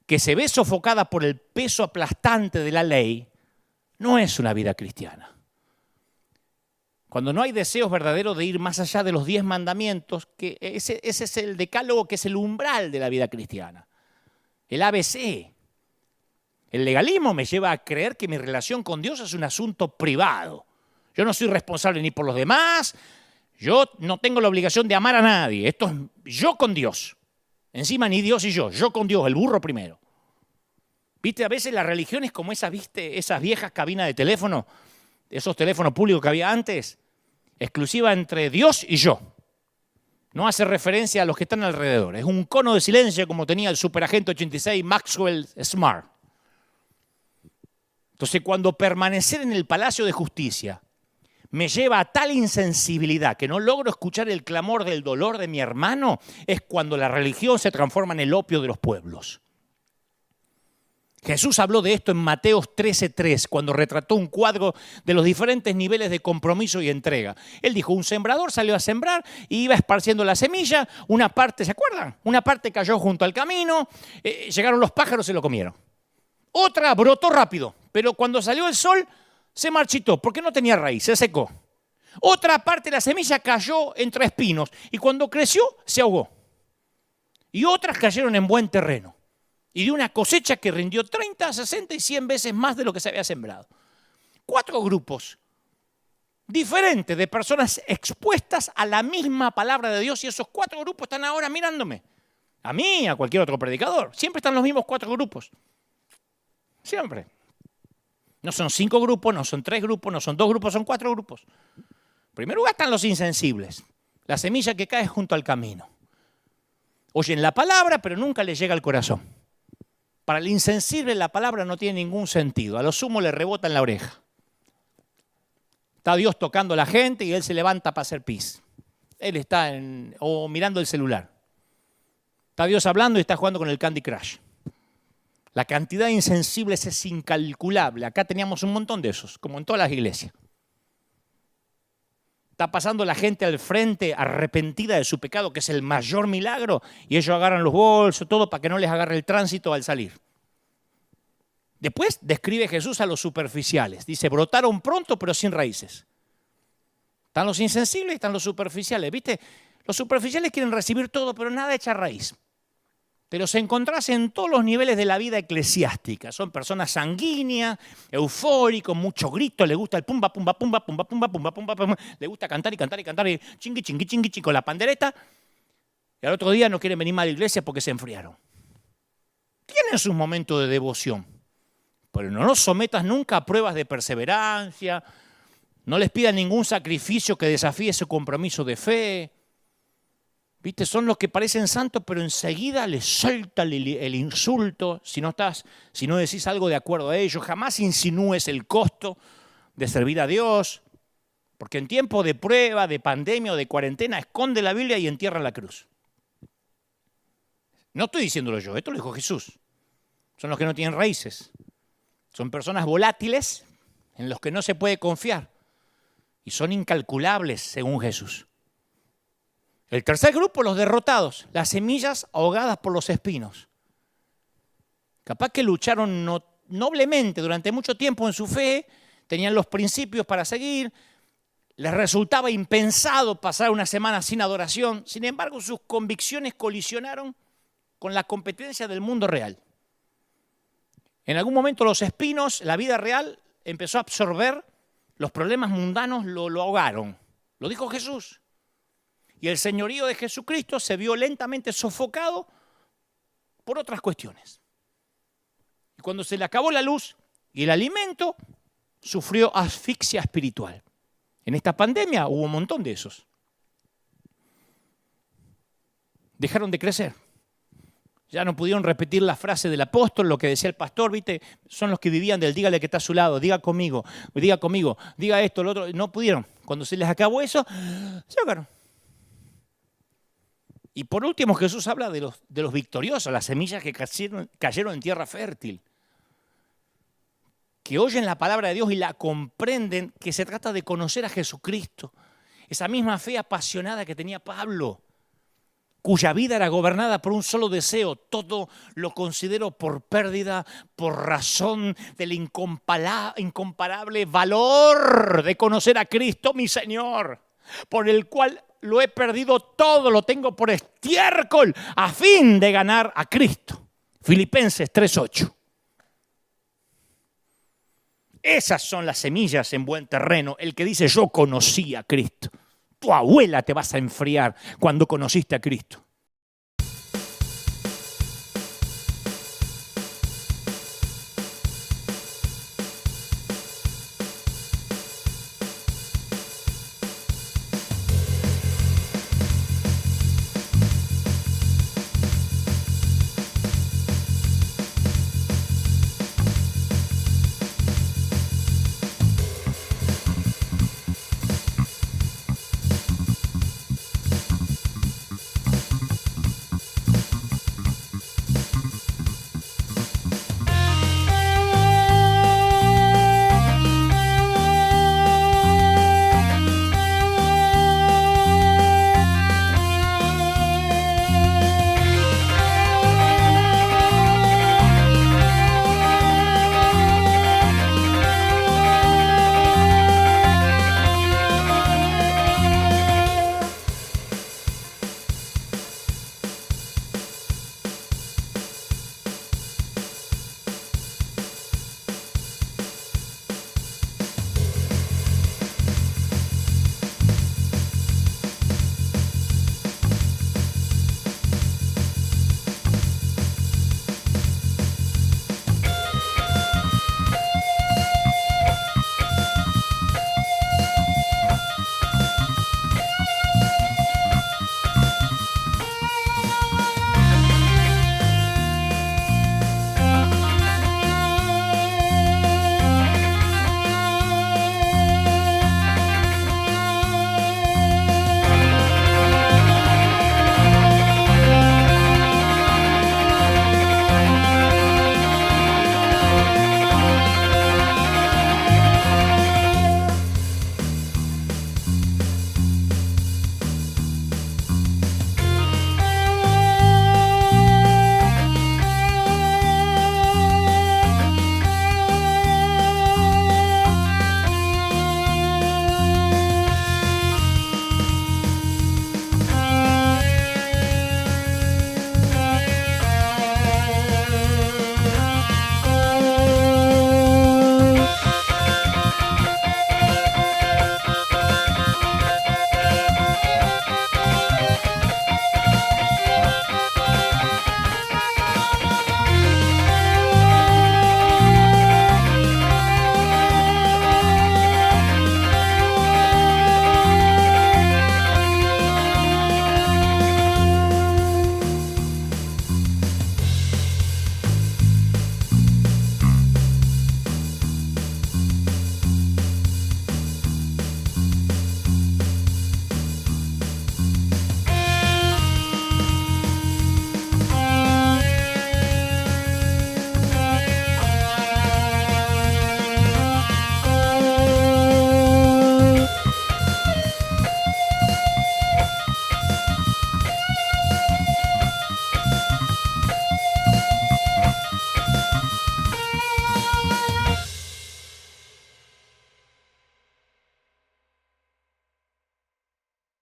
que se ve sofocada por el peso aplastante de la ley, no es una vida cristiana. Cuando no hay deseos verdaderos de ir más allá de los 10 mandamientos, que ese es el decálogo, que es el umbral de la vida cristiana. El ABC. El legalismo me lleva a creer que mi relación con Dios es un asunto privado. Yo no soy responsable ni por los demás, yo no tengo la obligación de amar a nadie. Esto es yo con Dios. Encima ni Dios y yo con Dios, el burro primero. ¿Viste? A veces la religión es como esas viejas cabinas de teléfono, esos teléfonos públicos que había antes, exclusiva entre Dios y yo. No hace referencia a los que están alrededor. Es un cono de silencio como tenía el superagente 86 Maxwell Smart. Entonces, cuando permanecer en el Palacio de Justicia me lleva a tal insensibilidad que no logro escuchar el clamor del dolor de mi hermano, es cuando la religión se transforma en el opio de los pueblos. Jesús habló de esto en Mateo 13:3, cuando retrató un cuadro de los diferentes niveles de compromiso y entrega. Él dijo, un sembrador salió a sembrar y iba esparciendo la semilla, una parte, ¿se acuerdan? Una parte cayó junto al camino, llegaron los pájaros y se lo comieron. Otra brotó rápido, pero cuando salió el sol se marchitó porque no tenía raíz, se secó. Otra parte de la semilla cayó entre espinos y cuando creció se ahogó. Y otras cayeron en buen terreno. Y de una cosecha que rindió 30, 60 y 100 veces más de lo que se había sembrado. 4 grupos diferentes de personas expuestas a la misma palabra de Dios y esos 4 grupos están ahora mirándome. A mí, a cualquier otro predicador. Siempre están los mismos 4 grupos. Siempre. No son 5 grupos, no son 3 grupos, no son 2 grupos, son 4 grupos. En primer lugar están los insensibles. La semilla que cae junto al camino. Oyen la palabra, pero nunca les llega al corazón. Para el insensible la palabra no tiene ningún sentido. A lo sumo le rebota en la oreja. Está Dios tocando a la gente y él se levanta para hacer pis. Él está mirando el celular. Está Dios hablando y está jugando con el Candy Crush. La cantidad de insensibles es incalculable. Acá teníamos un montón de esos, como en todas las iglesias. Está pasando la gente al frente arrepentida de su pecado, que es el mayor milagro, y ellos agarran los bolsos, todo para que no les agarre el tránsito al salir. Después describe Jesús a los superficiales. Dice, brotaron pronto pero sin raíces. Están los insensibles y están los superficiales. ¿Viste? Los superficiales quieren recibir todo, pero nada echa raíz. Pero se encontrás en todos los niveles de la vida eclesiástica. Son personas sanguíneas, eufóricos, mucho grito, le gusta el pumba, pumba, pumba, pumba, pumba, pumba, pumba, pumba. Le gusta cantar y cantar y cantar y chingui, chingui, chingui, chingui con la pandereta. Y al otro día no quieren venir más a la iglesia porque se enfriaron. Tienen sus momentos de devoción, pero no los sometas nunca a pruebas de perseverancia. No les pidas ningún sacrificio que desafíe su compromiso de fe. ¿Viste? Son los que parecen santos, pero enseguida les suelta el insulto si no decís algo de acuerdo a ellos. Jamás insinúes el costo de servir a Dios, porque en tiempo de prueba, de pandemia o de cuarentena, esconde la Biblia y entierra la cruz. No estoy diciéndolo yo, esto lo dijo Jesús. Son los que no tienen raíces. Son personas volátiles en los que no se puede confiar y son incalculables según Jesús. El tercer grupo, los derrotados, las semillas ahogadas por los espinos. Capaz que lucharon noblemente durante mucho tiempo en su fe, tenían los principios para seguir, les resultaba impensado pasar una semana sin adoración, sin embargo sus convicciones colisionaron con la competencia del mundo real. En algún momento los espinos, la vida real, empezó a absorber los problemas mundanos, lo ahogaron. Lo dijo Jesús. Y el señorío de Jesucristo se vio lentamente sofocado por otras cuestiones. Y cuando se le acabó la luz y el alimento, sufrió asfixia espiritual. En esta pandemia hubo un montón de esos. Dejaron de crecer. Ya no pudieron repetir la frase del apóstol, lo que decía el pastor, ¿viste? Son los que vivían del dígale que está a su lado, diga conmigo, diga esto, lo otro. No pudieron. Cuando se les acabó eso, se ahogaron. Y por último Jesús habla de los victoriosos, las semillas que cayeron en tierra fértil. Que oyen la palabra de Dios y la comprenden, que se trata de conocer a Jesucristo. Esa misma fe apasionada que tenía Pablo, cuya vida era gobernada por un solo deseo. Todo lo considero por pérdida, por razón del incomparable valor de conocer a Cristo, mi Señor, por el cual lo he perdido todo, lo tengo por estiércol, a fin de ganar a Cristo. Filipenses 3:8. Esas son las semillas en buen terreno. El que dice yo conocí a Cristo. Tu abuela te vas a enfriar cuando conociste a Cristo.